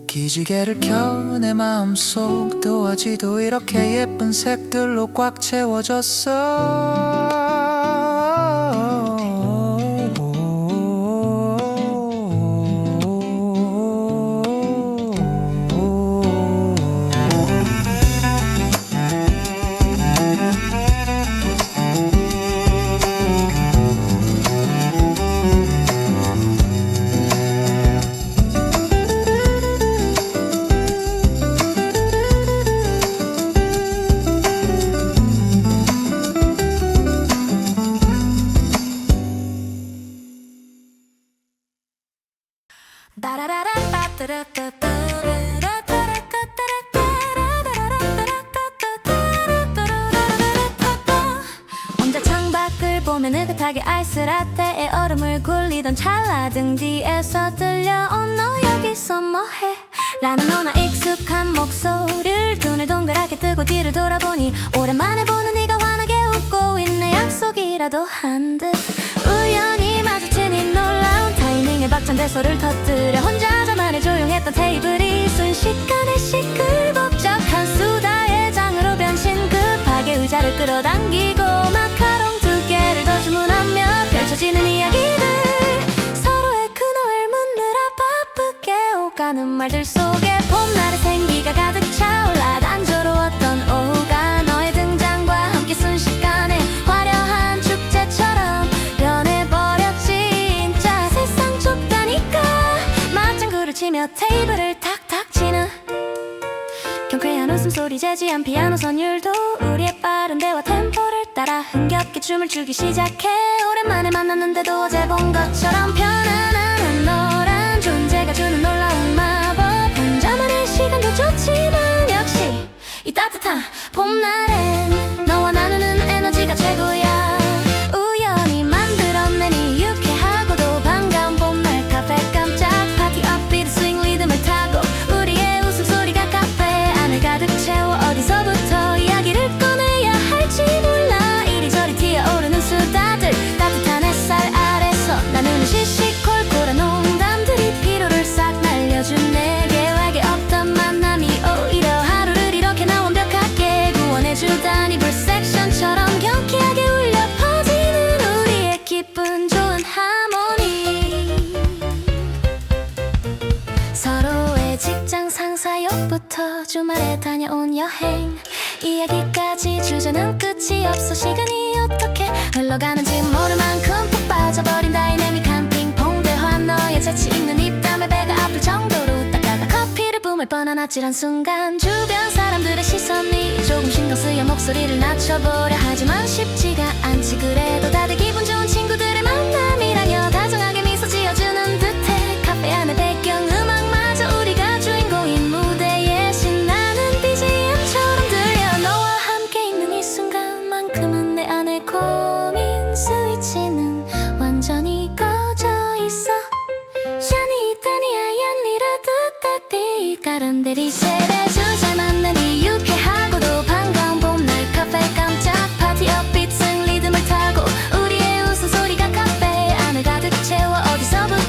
B: 기지개를 켜 내 마음속 도화지도 이렇게 예쁜 색들로 꽉 채워졌어.
C: 혼자 창밖을 보며 느긋하게 아이스라떼에 얼음을 굴리던 찰나 등 뒤에서 들려온 너 여기서 뭐해 라는 너나 익숙한 목소리를 눈을 동그랗게 뜨고 뒤를 돌아보니 오랜만에 보는 네가 환하게 웃고 있네. 약속이라도 한 듯 우연히 마주친 이 놀라운 타이밍에 박찬대소를 터뜨려 혼자서만의 조용했던 테이블이 순식간에 시끌벅적한 수다의 장으로 변신. 급하게 의자를 끌어당기고 마카롱 2개를 더 주문하며 펼쳐지는 이야기들 서로의 근황을 묻느라 바쁘게 오가는 말들 속에 봄날의 생기가 가득 차올라 단조로웠던 오후가 너의 등장과 함께 순식간에 화려한 축제처럼 변해버렸지. 진짜 세상 좁다니까 맞장구를 치며 테이블을 탁탁 치는 경쾌한 웃음소리 재지한 피아노 선율도 우리의 빠른 대화 템포를 따라 흥겹게 춤을 추기 시작해. 오랜만에 만났는데도 어제 본 것처럼 편안한 너란 존재가 주는 놀라운 마법. 혼자만의 시간도 좋지만 역시 이 따뜻한 봄날엔 너와 나누는 에너지가 최고야. 우연히 만들어낸 이 유쾌하고도 반가운 봄날 카페 깜짝 파티 업비트 스윙 리듬을 타고 우리의 웃음소리가 카페 안을 가득 채워 어디서부터 이야기를 꺼내야 할지 몰라. 이리저리 튀어오르는 수다들 따뜻한 햇살 아래서 나누는 시시콜콜한 농담들이 피로를 싹 날려준 내 계획에 없던 만남이 오히려 하루를 이렇게 나 완벽하게 구원해주다니 불섹션처럼 경쾌하게 울려 퍼지는 우리의 기분 좋은 하모니. 서로의 직장 상사역부터 주말에 다녀온 여행 이야기까지 주제는 끝이 없어. 시간이 어떻게 흘러가는지 모를 만큼 푹 빠져버린 다이내믹한 핑퐁 대화. 너의 재치 있는 입담에 배가 아플 정도로 웃다가 커피를 뿜을 뻔한 아찔한 순간 주변 사람들의 시선이 조금 신경 쓰여 목소리를 낮춰보려 하지만 쉽지가 않지. 그래도 다들 기분 좋은 친구들의 만남이라며 다정하게 미소 지어주는 듯해. 카페 안의 배경음악마저 우리가 주인공인 무대에 신나는 BGM처럼 들려. 너와 함께 있는 이 순간만큼은 내 안의 고민 스위치는 완전히 꺼져 있어. 샤니 따니야 얀리라 뜻따띠 까란데리 셀의 주제 만난 이 유쾌하고도 반가운 봄날 카페 깜짝 파티 업비트 승 리듬을 타고 우리의 웃음소리가 카페 안을 가득 채워 어디서부터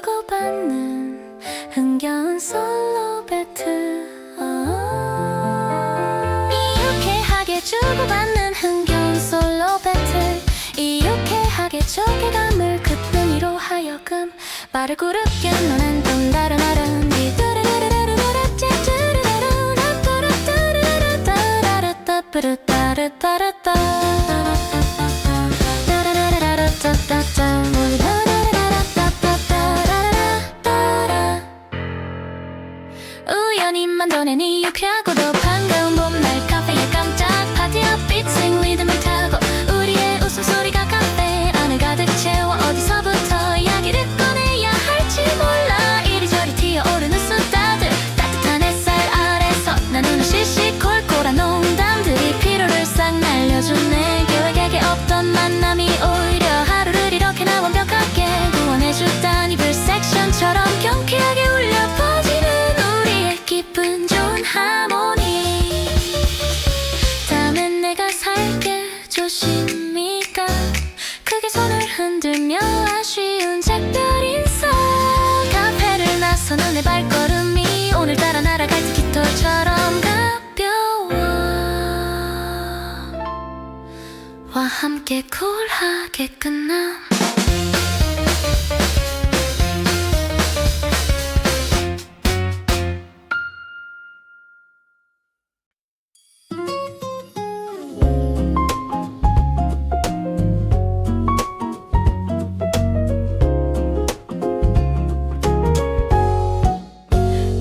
C: 주고받는 흥겨운 솔로 배틀. 유쾌하게 주고받는 흥겨운 솔로 배틀. 이 유쾌하게 적개감을 그뿐 이로 하여금 말을 고르게 너는 좀 다른 아름이 우연히만 도내니 유쾌하고도 반가운 봄날 카페에 깜짝 파티업 비트생 리듬을 타고 우리의 웃음소리가 카페 안을 가득 채워 어디서부터 이야기를 꺼내야 할지 몰라. 이리저리 튀어오르는 수다들 따뜻한 햇살 아래서 나누는 시시콜콜한 농담들이 피로를 싹 날려주네. 계획에 없던 만남이 오히려 하루를 이렇게 나 완벽하게 구원해주다니 불섹션처럼 경쾌하게 울려 퍼지는 우리의 기분 좋은 하모니. 다음엔 내가 살게 조심히 가 크게 손을 흔들며 아쉬운 작별 인사. 카페를 나서는 내 발걸음이 오늘따라 날아갈 깃털처럼 가벼워. 와 함께 쿨하게 끝남.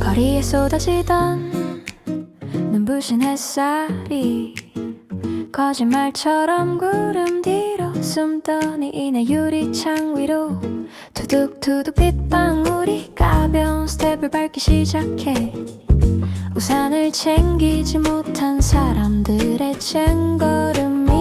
C: 거리에 쏟아지던 눈부신 햇살이 거짓말처럼 구름 뒤로 숨더니 이내 유리창 위로 투둑투둑 빗방울이 가벼운 스텝을 밟기 시작해. 우산을 챙기지 못한 사람들의 쟁걸음이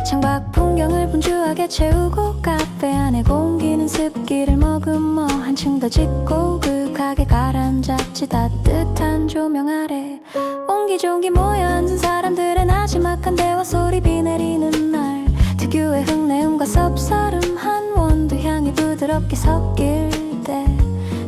C: 창밖 풍경을 분주하게 채우고 카페 안에 공기는 습기를 머금어 한층 더 짙고 극하게 가라앉았지. 따뜻한 조명 아래 옹기종기 모여 앉은 사람들의 나지막한 대화 소리 비 내리는 날 특유의 흙내음과 섭섭한 원두 향이 부드럽게 섞일 때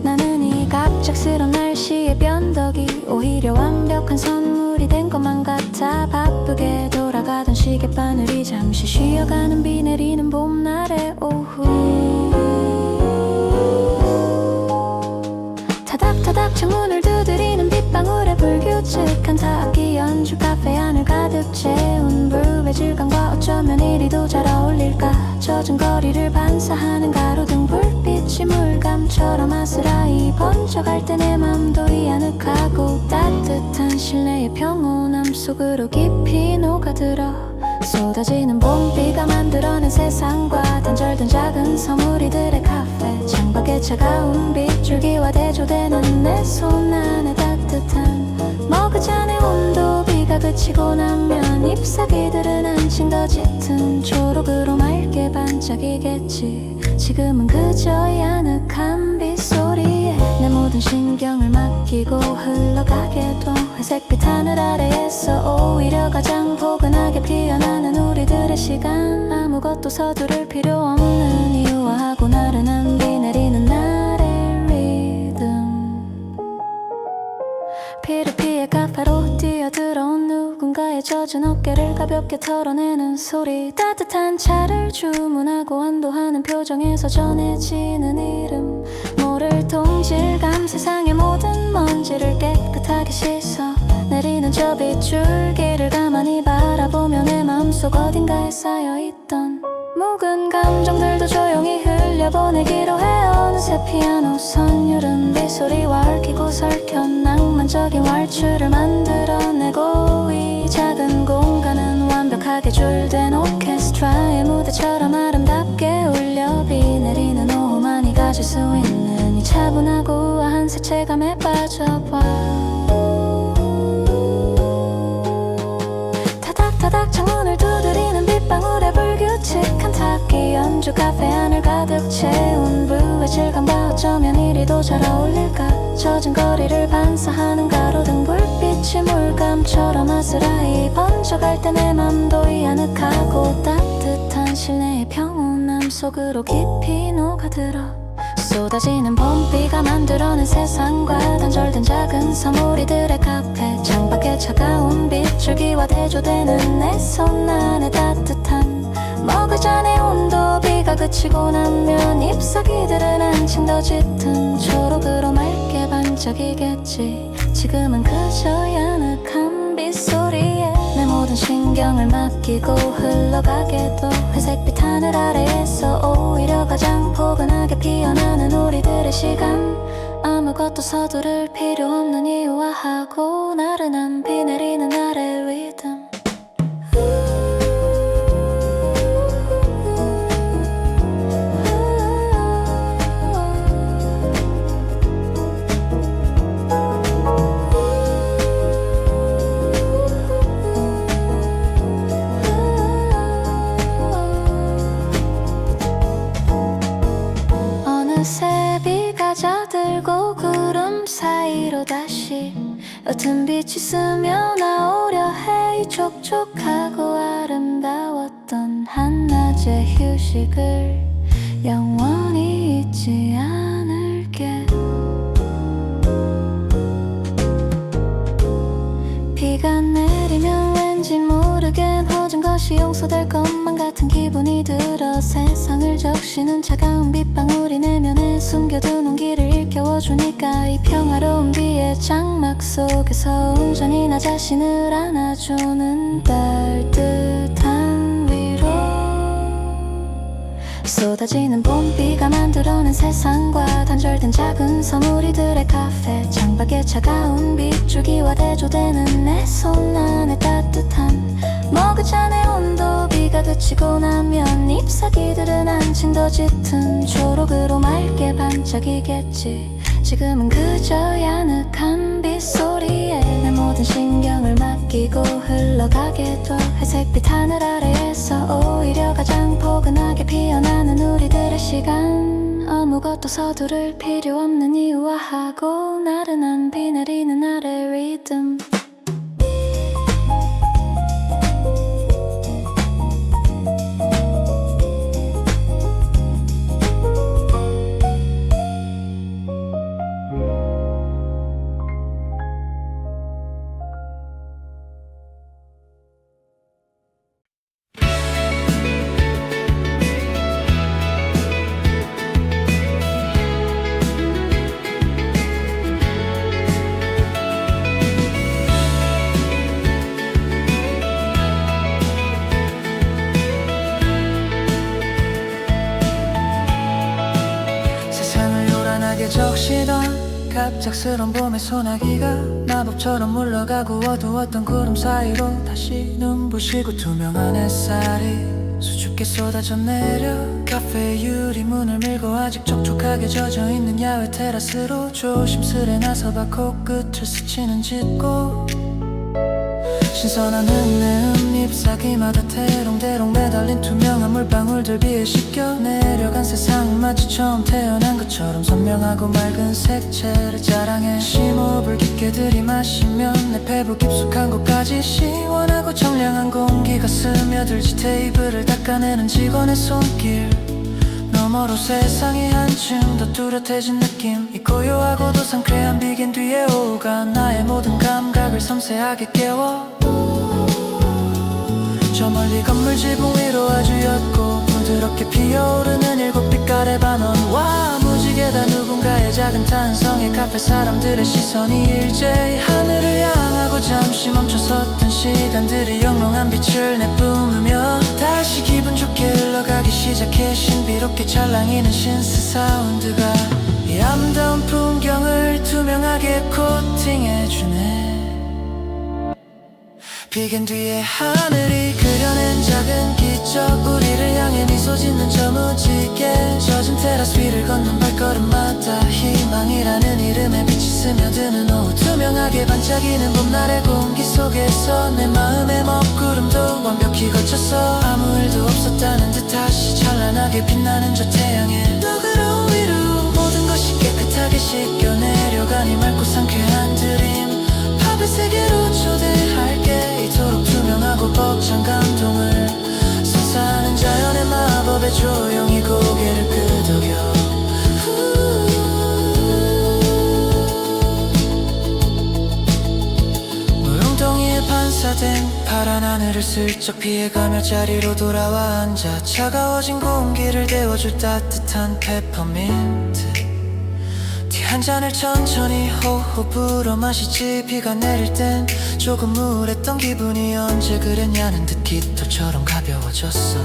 C: 나는 이 갑작스런 날씨의 변덕이 오히려 완벽한 선물이 된 것만 같아. 바쁘게 돌아가던 시계바늘이 잠시 쉬어가는 비 내리는 봄날의 오후. 타닥타닥 창문을 두드리는 빗방울에 불규칙한 타악기 연주 카페 안을 가득 채운 불의 질감과 어쩌면 이리도 잘 어울릴까. 젖은 거리를 반사하는 가로등 불빛이 물감처럼 아스라이 번져갈 때 내 맘도 이 아늑하고 따뜻한 실내의 평온함 속으로 깊이 녹아들어. 쏟아지는 봄비가 만들어낸 세상과 단절된 작은 선물이들의 카페 창밖의 차가운 빗줄기와 대조되는 내 손 안에 따뜻한 머그잔의 온도. 비가 그치고 나면 잎사귀들은 한층 더 짙은 초록으로 맑게 반짝이겠지. 지금은 그저 이 아늑한 빗소리에 내 모든 신경을 맡기고 흘러가게 도 회색빛 하늘 아래에서 오히려 가장 포근하게 피어나는 우리들의 시간. 아무것도 서두를 필요 없는 이유와하고 나른한 비 내리는 날의 리듬. 피를 피해 카페로 뛰어들어온 누군가의 젖은 어깨를 가볍게 털어내는 소리. 따뜻한 차를 주문하고 안도하는 표정에서 전해지는 이름. 모를 동질감 세상의 모든 먼지를 깨끗하게 씻어 내리는 저 빗줄기를 가만히 바라보며 내 마음속 어딘가에 쌓여있던 묵은 감정들도 조용히 흘려보내기로 해. 어느새 피아노 선율은 빗소리와 얽히고 설켜 낭만적인 왈츠를 만들어내고 이 작은 공간은 완벽하게 줄된 오케스트라의 무대처럼 아름답게 울려. 비 내리는 오후만이 가질 수 있는 이 차분하고 우아한 색채감에 빠져봐. 타닥타닥 창문을 두드리는 빗방울에 불규칙한 타악기 연주 카페 안을 가득 채운 불의 질감과 어쩌면 이리도 잘 어울릴까. 젖은 거리를 반사하는 가로등 불빛이 물감처럼 아스라이 번져갈 때 내 맘도 이 아늑하고 따뜻한 실내의 평온함 속으로 깊이 녹아들어. 쏟아지는 봄비가 만들어낸 세상과 단절된 작은 사물이들의 카페, 창밖에 차가운 빗줄기와 대조되는 내 손 안에 따뜻함. 먹을 잔의 온도, 비가 그치고 나면 잎사귀들은 한층 더 짙은 초록으로 맑게 반짝이겠지. 지금은 그저 야늑한 빗소리에 내 모든 신경을 맡기고 흘러가게도 회색빛 하늘 아래에서 오히려 가장 포근하게 피어나는 우리들의 시간. 아무것도 서두를 필요 없는 이유와하고 나른한 비 내리는 아래 리듬. 어느새 비가 져들고 구름 사이로 다시 어떤 빛이 스며 나오려 해. 이 촉촉하고 아름다웠던 한낮의 휴식을 영원히 잊지 않을게. 비가 내리면 왠지 모르게 모든 것이 용서될 것만 같은 기분이 들어. 세상을 적시는 차가운 빗방울이 내면에 숨겨둔 온기를 일깨워주니까 이 평화로운 비의 장막 속에서 온전히 나 자신을 안아주는 따뜻한 위로. 쏟아지는 봄비가 만들어낸 세상과 단절된 작은 사물이들의 카페, 창밖에 차가운 빗줄기와 대조되는 내 손 안에 따뜻함. 먹을 잔의 온도, 비가 그치고 나면 잎사귀들은 한층 더 짙은 초록으로 맑게 반짝이겠지. 지금은 그저 야늑한 빗소리에 내 모든 신경을 맡기고 흘러가게도 회색빛 하늘 아래에서 오히려 가장 포근하게 피어나는 우리들의 시간. 아무것도 서두를 필요 없는 이유와하고 나른한 비 내리는 아래 리듬.
A: 적시던 갑작스런 봄의 소나기가 마법처럼 물러가고 어두웠던 구름 사이로 다시 눈부시고 투명한 햇살이 수줍게 쏟아져 내려 카페의 유리문을 밀고 아직 촉촉하게 젖어있는 야외 테라스로 조심스레 나서봐 코끝을 스치는 짙고 신선한 흙내음 잎사귀마다 대롱대롱 매달린 투명한 물방울들 비에 씻겨 내려간 세상은 마치 처음 태어난 것처럼 선명하고 맑은 색채를 자랑해. 심호흡을 깊게 들이마시면 내 배부 깊숙한 곳까지 시원하고 청량한 공기가 스며들지. 테이블을 닦아내는 직원의 손길 너머로 세상이 한층 더 뚜렷해진 느낌. 이 고요하고도 상쾌한 비긴 뒤에 오가 나의 모든 감각을 섬세하게 깨워. 저 멀리 건물 지붕 위로 아주 옅고 부드럽게 피어오르는 일곱 빛깔의 반원와 무지개다 누군가의 작은 탄성에 카페 사람들의 시선이 일제히 하늘을 향하고 잠시 멈춰섰던 시간들이 영롱한 빛을 내뿜으며 다시 기분 좋게 흘러가기 시작해. 신비롭게 찰랑이는 신스 사운드가 이 아름다운 풍경을 투명하게 코팅해주네. 비긴 뒤에 하늘이 그려낸 작은 기적, 우리를 향해 미소 짓는 저 무지개 젖은 테라스 위를 걷는 발걸음마다 희망이라는 이름의 빛이 스며드는 오후 투명하게 반짝이는 봄날의 공기 속에서 내 마음의 먹구름도 완벽히 거쳤어. 아무 일도 없었다는 듯 다시 찬란하게 빛나는 저 태양의 너그러운 위로 모든 것이 깨끗하게 씻겨 내려가니 맑고 상쾌한 드림. 팝의 세계로 초대할게. 이토록 투명하고 벅찬 감동을 선사하는 자연의 마법에 조용히 고개를 끄덕여. 된 파란 하늘을 슬쩍 피해가며 자리로 돌아와 앉아 차가워진 공기를 데워줄 따뜻한 페퍼민트 티 한 잔을 천천히 호호 불어 마시지. 비가 내릴 땐 조금 우울했던 기분이 언제 그랬냐는 듯 깃털처럼 가벼워졌어.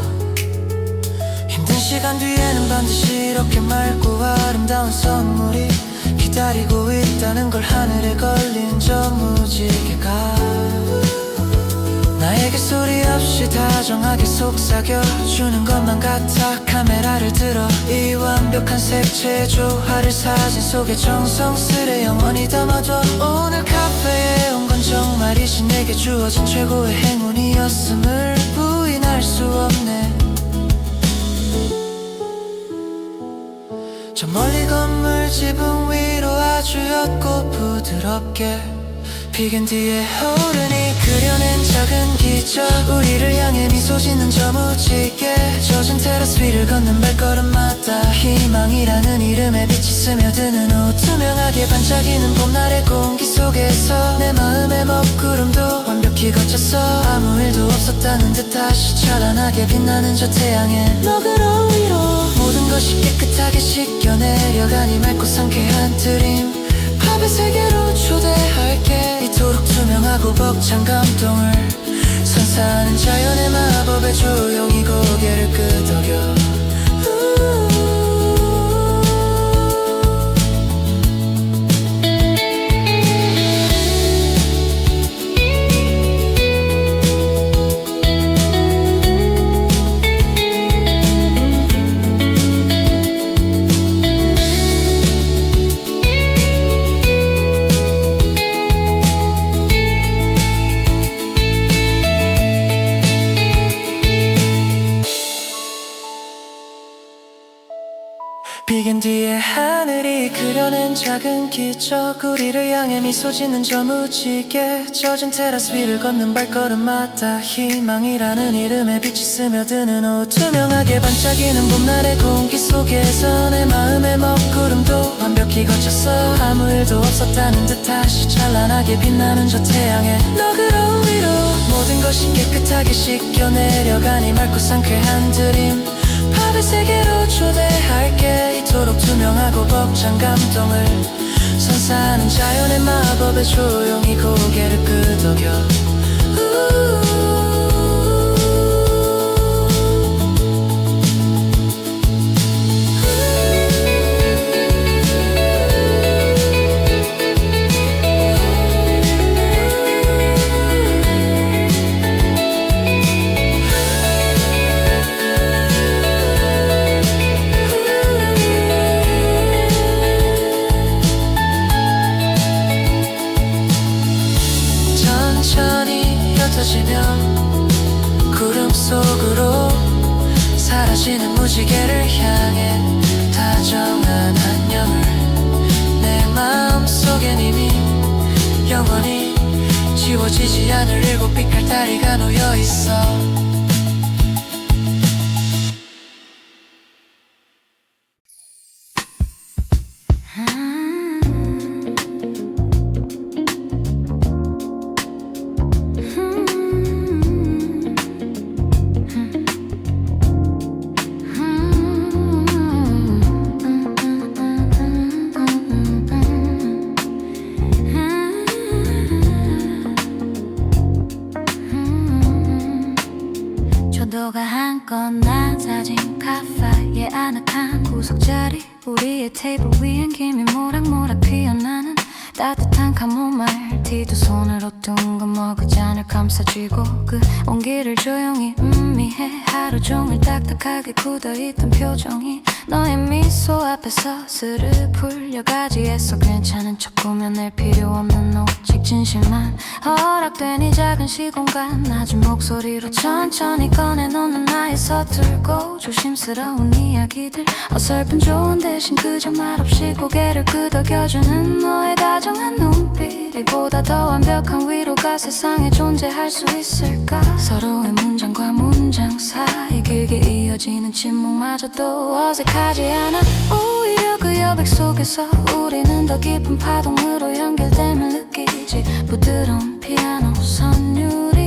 A: 힘든 시간 뒤에는 반드시 이렇게 맑고 아름다운 선물이 기다리고 있다는 걸 하늘에 걸린 저 무지개가 나에게 소리 없이 다정하게 속삭여주는 것만 같아. 카메라를 들어 이 완벽한 색채의 조화를 사진 속에 정성스레 영원히 담아둬. 오늘 카페에 온 건 정말이지 내게 주어진 최고의 행운이었음을 부인할 수 없네. 저 멀리 건물 지붕 위로 아주 옅고 부드럽게 비겐디의 어른이 그려낸 작은 기적 우리를 향해 미소 짓는 저 무지개 젖은 테라스 위를 걷는 발걸음마다 희망이라는 이름에 빛이 스며드는 옷 투명하게 반짝이는 봄날의 공기 속에서 내 마음의 먹구름도 완벽히 거쳤어. 아무 일도 없었다는 듯 다시 찬란하게 빛나는 저 태양에 너그러운 위로 모든 것이 깨끗하게 씻겨내려가니 맑고 상쾌한 드림 팝의 세계로 초대할게. 이토록 투명하고 벅찬 감동을 선사하는 자연의 마법에 조용히 고개를 끄덕여. 비겐디의 하늘이 그려낸 작은 기적 우리를 향해 미소 짓는 저 무지개 젖은 테라스 위를 걷는 발걸음마다 희망이라는 이름에 빛이 스며드는 옷 투명하게 반짝이는 봄날의 공기 속에서 내 마음의 먹구름도 완벽히 거쳤어. 아무 일도 없었다는 듯 다시 찬란하게 빛나는 저 태양에 너그러운 위로 모든 것이 깨끗하게 씻겨내려가니 맑고 상쾌한 드림 팝의 세계로 초대할게. 이토록 투명하고 벅찬 감동을 선사하는 자연의 마법에 조용히 고개를 끄덕여. 흩어지면 구름 속으로 사라지는 무지개를 향해 다정한 안녕을 내 마음속엔 이미 영원히 지워지지 않을 일곱 빛깔 다리가 놓여있어.
C: 초도가 한껏 낮아진 카페의 아늑한 구석자리 우리의 테이블 위엔 김이 모락모락 피어나는 따뜻한 카모마일 티 두 손으로 둥근 그 잔을 감싸쥐고 그 온기를 조용히 음미해 하루 종일 딱딱하게 굳어있던 표정이 너의 미소 앞에서 스르 풀려가지 애써 괜찮은 척 꾸며낼 필요 없는 오직 진실만 허락된 이 작은 시공간 낮은 목소리로 천천히 꺼내놓는 나의 서툴고 조심스러운 이야기들 어설픈 조언 대신 그저 말없이 고개를 끄덕여주는 너의 다정한 눈빛 이보다 더 완벽한 위로가 세상에 존재할 수 있을까. 서로의 문장과 문장 사이 길게 이어지는 침묵마저도 어색하지 않아. 오히려 그 여백 속에서 우리는 더 깊은 파동으로 연결됨을 느끼지. 부드러운 피아노 선율이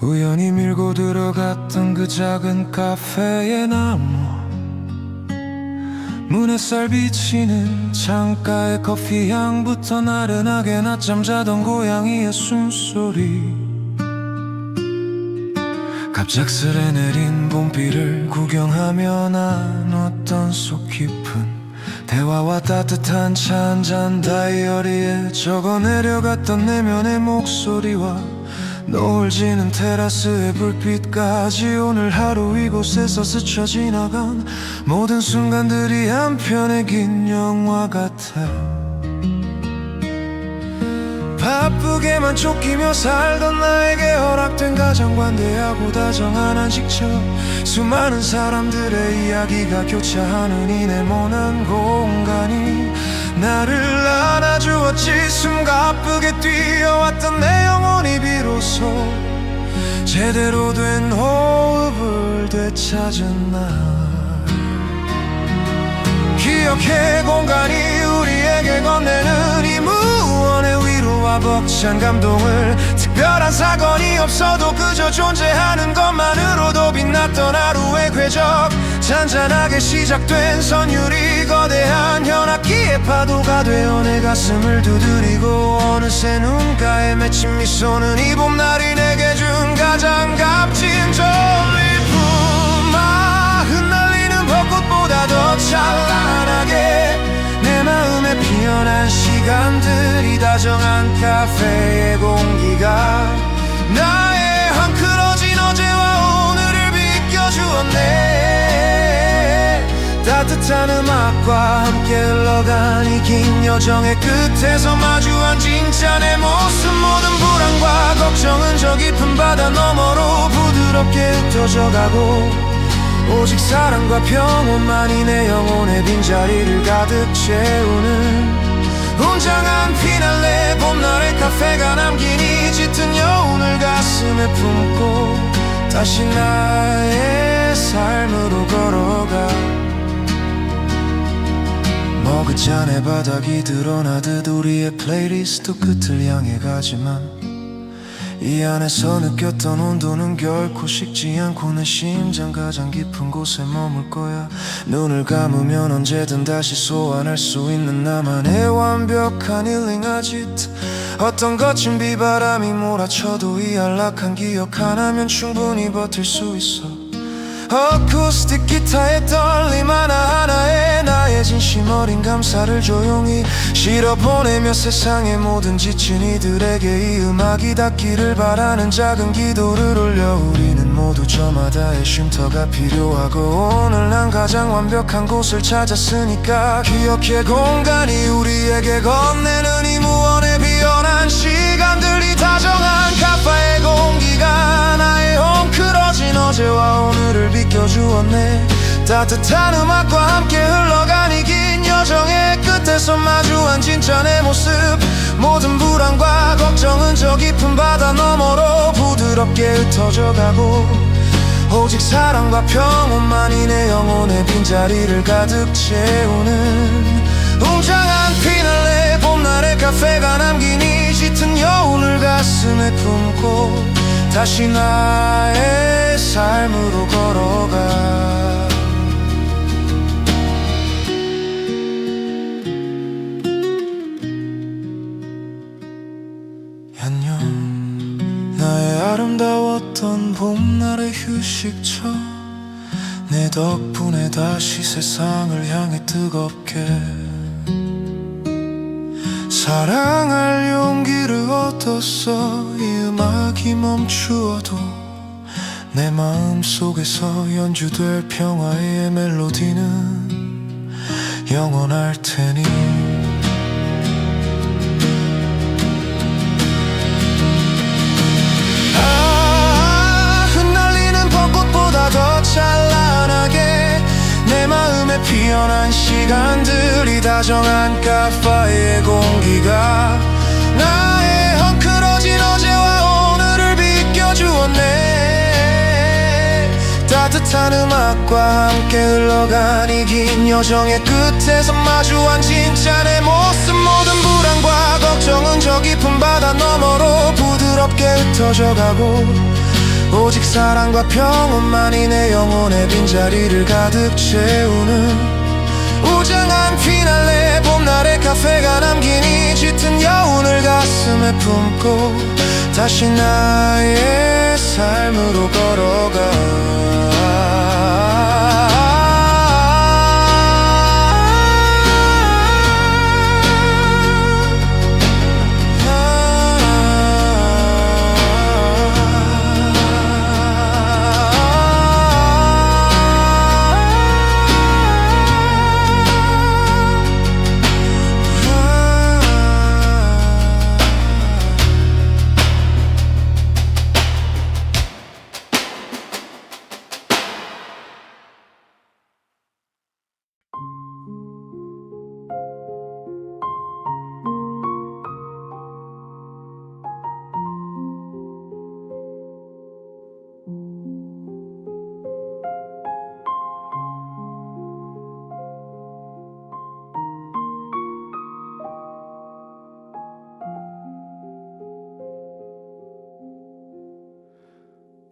A: 우연히 밀고 들어갔던 그 작은 카페의 나무, 문에 쌀 비치는 창가의 커피 향부터 나른하게 낮잠 자던 고양이의 숨소리, 갑작스레 내린 봄비를 구경하며 나눴던 속 깊은 대화와 따뜻한 차 한 잔, 다이어리에 적어 내려갔던 내면의 목소리와 노을 지는 테라스의 불빛까지, 오늘 하루 이곳에서 스쳐 지나간 모든 순간들이 한 편의 긴 영화 같아. 바쁘게만 쫓기며 살던 나에게 허락된 가장 관대하고 다정한 한식처, 수많은 사람들의 이야기가 교차하는 이 네모난 공간이 나를 안아주었지. 숨가쁘게 뛰어왔던 내 영혼이 비로소 제대로 된 호흡을 되찾은 날, 기억해 공간이 우리에게 건네는 이 무언의 위로와 벅찬 감동을, 특별한 사건이 없어도 그저 존재하는 것만으로도 빛났던 하루의 궤적, 잔잔하게 시작된 선율이 거대한 현악기의 파도가 되어 내 가슴을 두드리고, 어느새 눈가에 맺힌 미소는 이 봄날이 내게 준 가장 값진 전리품. 흩날리는 벚꽃보다 더 찬란하게 내 마음에 피어난 시간들이, 다정한 카페의 공기가 나의 헝클어진 어제와 오늘을 비껴주었네. 따뜻한 음악과 함께 흘러간 이 긴 여정의 끝에서 마주한 진짜 내 모습, 모든 불안과 걱정은 저 깊은 바다 너머로 부드럽게 흩어져가고, 오직 사랑과 평온만이 내 영혼의 빈자리를 가득 채우는 웅장한 피날레 봄날의 카페가 남긴 이 짙은 여운을 가슴에 품고 다시 나의 삶으로 걸어가. 머그잔의 바닥이 드러나듯 우리의 플레이리스트 끝을 향해 가지만, 이 안에서 느꼈던 온도는 결코 식지 않고 내 심장 가장 깊은 곳에 머물 거야. 눈을 감으면 언제든 다시 소환할 수 있는 나만의 완벽한 힐링 아지트, 어떤 거친 비바람이 몰아쳐도 이 안락한 기억 하나면 충분히 버틸 수 있어. 어쿠스틱 기타의 떨림 하나하나에 나의 진심 어린 감사를 조용히 실어보내며 세상의 모든 지친 이들에게 이 음악이 닿기를 바라는 작은 기도를 올려. 우리는 모두 저마다의 쉼터가 필요하고, 오늘 난 가장 완벽한 곳을 찾았으니까. 기억해 공간이 우리에게 건네는 이 무언의 비어난 시간들이, 다정한 카페의 공기가 나의 헝클어진 어제와 오늘을 비껴주었네. 따뜻한 음악과 함께 흘러간 이 긴 여정의 끝에서 마주한 진짜 내 모습, 모든 불안과 걱정은 저 깊은 바다 너머로 부드럽게 흩어져가고, 오직 사랑과 평온만이 내 영혼의 빈자리를 가득 채우는 웅장한 피날레 봄날의 카페가 남긴 이 짙은 여운을 가슴에 품고 다시 나의 삶으로 걸어가. 안녕, 나의 아름다웠던 봄날의 휴식처, 내 덕분에 다시 세상을 향해 뜨겁게 사랑할 용기를 얻었어. 이 음악이 멈추어도 내 마음속에서 연주될 평화의 멜로디는 영원할 테니. 흩날리는 벚꽃보다 더 찬란하게 내 마음에 피어난 시간들이, 다정한 카페의 공기가 나의 헝클어진 어제와 오늘을 비껴주었네. 따뜻한 음악과 함께 흘러간 이 긴 여정의 끝에서 마주한 진짜 내 모습, 모든 불안과 걱정은 저 깊은 바다 너머로 부드럽게 흩어져가고,
B: 오직 사랑과 평온만이 내 영혼의 빈자리를 가득 채우는 우장한 피날레 봄날의 카페가 남긴 이 짙은 여운을 가슴에 품고 다시 나의 삶으로 걸어가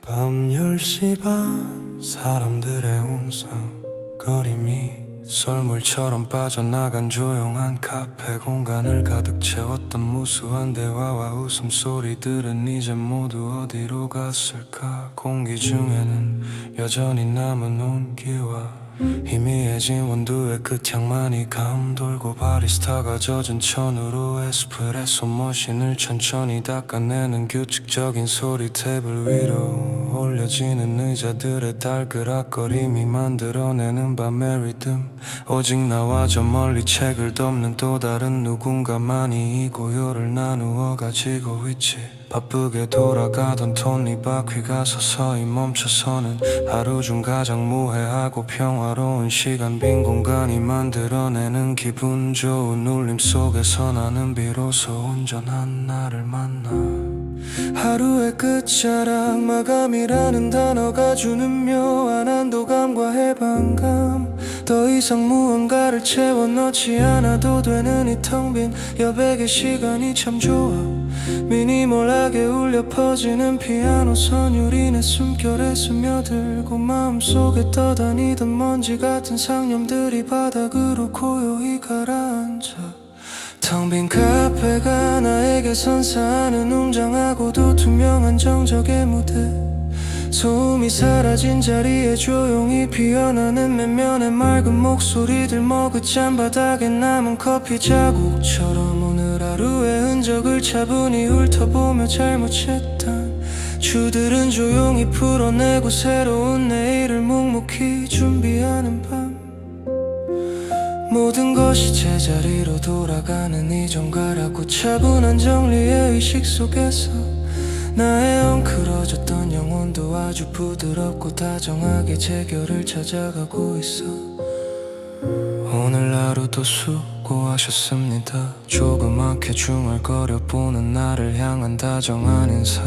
A: 밤 10시 반 사람들의 운상거림이 썰물처럼 빠져나간 조용한 카페 공간을 가득 채웠던 무수한 대화와 웃음소리들은 이제 모두 어디로 갔을까. 공기 중에는 여전히 남은 온기와 희미해진 원두의 끝향만이 감돌고 바리스타가 젖은 천으로 에스프레소 머신을 천천히 닦아내는 규칙적인 소리. 테이블 위로 올려지는 의자들의 달그락거림이 만들어내는 밤의 리듬. 오직 나와 저 멀리 책을 덮는 또 다른 누군가만이 이 고요를 나누어 가지고 있지. 바쁘게 돌아가던 톱니바퀴가 서서히 멈춰서는 하루 중 가장 무해하고 평화로운 시간. 빈 공간이 만들어내는 기분 좋은 울림 속에서 나는 비로소 온전한 나를 만나. 하루의 끝자락 마감이라는 단어가 주는 묘한 안도감과 해방감. 더 이상 무언가를 채워 넣지 않아도 되는 이 텅 빈 여백의 시간이 참 좋아. 미니멀하게 울려 퍼지는 피아노 선율이 내 숨결에 스며들고 마음속에 떠다니던 먼지 같은 상념들이 바닥으로 고요히 가라앉아. 텅 빈 카페가 나에게 선사하는 웅장하고도 투명한 정적의 무대. 소음이 사라진 자리에 조용히 피어나는 몇몇의 맑은 목소리들. 머그잔 바닥에 남은 커피 자국처럼 오늘 하루의 흔적을 차분히 훑어보며 잘못했던 주들은 조용히 풀어내고 새로운 내일을 묵묵히 준비하는 밤. 모든 것이 제자리로 돌아가는 이전가라고 차분한 정리의 의식 속에서 나의 엉클어졌던 영혼도 아주 부드럽고 다정하게 제결을 찾아가고 있어. 오늘 하루도 수고하셨습니다. 조그맣게 중얼거려 보는 나를 향한 다정한 인사.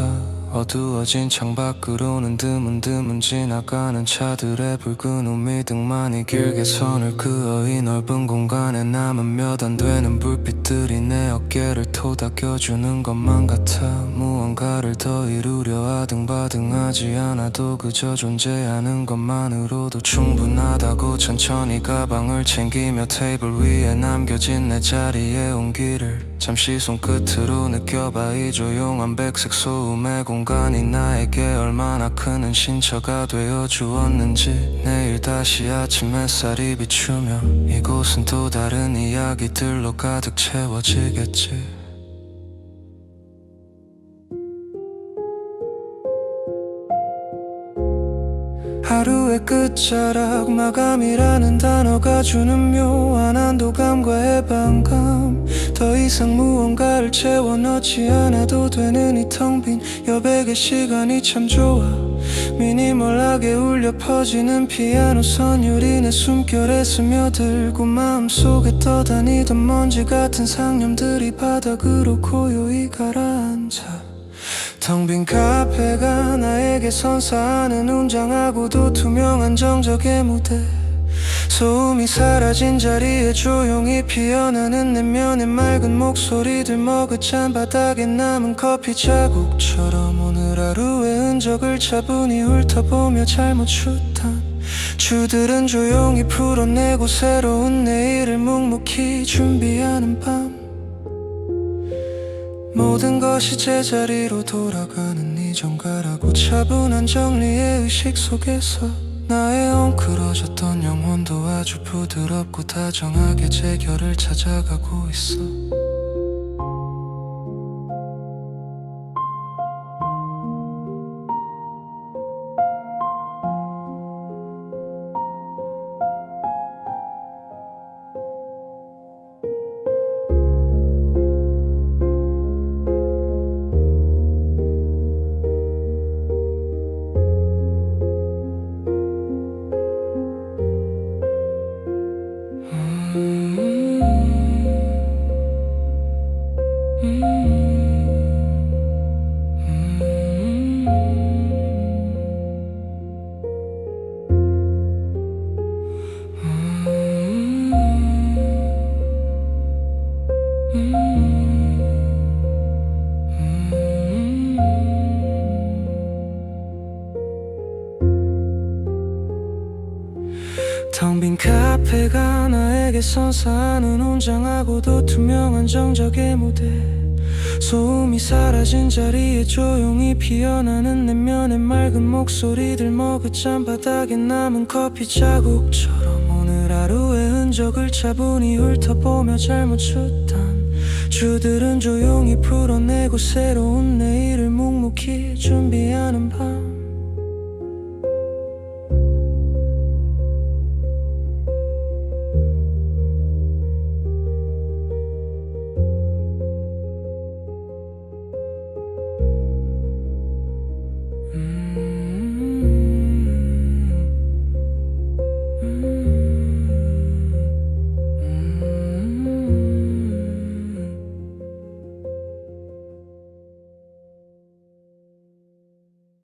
A: 어두워진 창밖으로는 드문드문 지나가는 차들의 붉은 우미등만이 길게 선을 그어 이 넓은 공간에 남은 몇 안 되는 불빛들이 내 어깨를 토닥여주는 것만 같아. 무언가를 더 이루려 아등바등하지 않아도 그저 존재하는 것만으로도 충분하다고. 천천히 가방을 챙기며 테이블 위에 남겨진 내 자리의 온기를 잠시 손끝으로 느껴봐. 이 조용한 백색 소음의 공간이 나에게 얼마나 큰 신처가 되어 주었는지. 내일 다시 아침 햇살이 비추며 이곳은 또 다른 이야기들로 가득 채워지겠지. 하루의 끝자락 마감이라는 단어가 주는 묘한 안도감과 해방감. 더 이상 무언가를 채워 넣지 않아도 되는 이 텅 빈 여백의 시간이 참 좋아. 미니멀하게 울려 퍼지는 피아노 선율이 내 숨결에 스며들고 마음속에 떠다니던 먼지 같은 상념들이 바닥으로 고요히 가라앉아. 텅 빈 카페가 나에게 선사하는 웅장하고도 투명한 정적의 무대. 소음이 사라진 자리에 조용히 피어나는 내면의 맑은 목소리들. 머그잔 바닥에 남은 커피 자국처럼 오늘 하루의 흔적을 차분히 훑어보며 잘못 추탄 주들은 조용히 풀어내고 새로운 내일을 묵묵히 준비하는 밤 모든 것이 제자리로 돌아가는 이전가라고 차분한 정리의 의식 속에서 나의 엉클어졌던 영혼도 아주 부드럽고 다정하게 제 결을 찾아가고 있어 텅 빈 카페가 나에게 선사하는 웅장하고도 투명한 정적의 무대 소음이 사라진 자리에 조용히 피어나는 내면의 맑은 목소리들 머그잔 바닥에 남은 커피 자국처럼 오늘 하루의 흔적을 차분히 훑어보며 잘못 추탄 주들은 조용히 풀어내고 새로운 내일을 묵묵히 준비하는 밤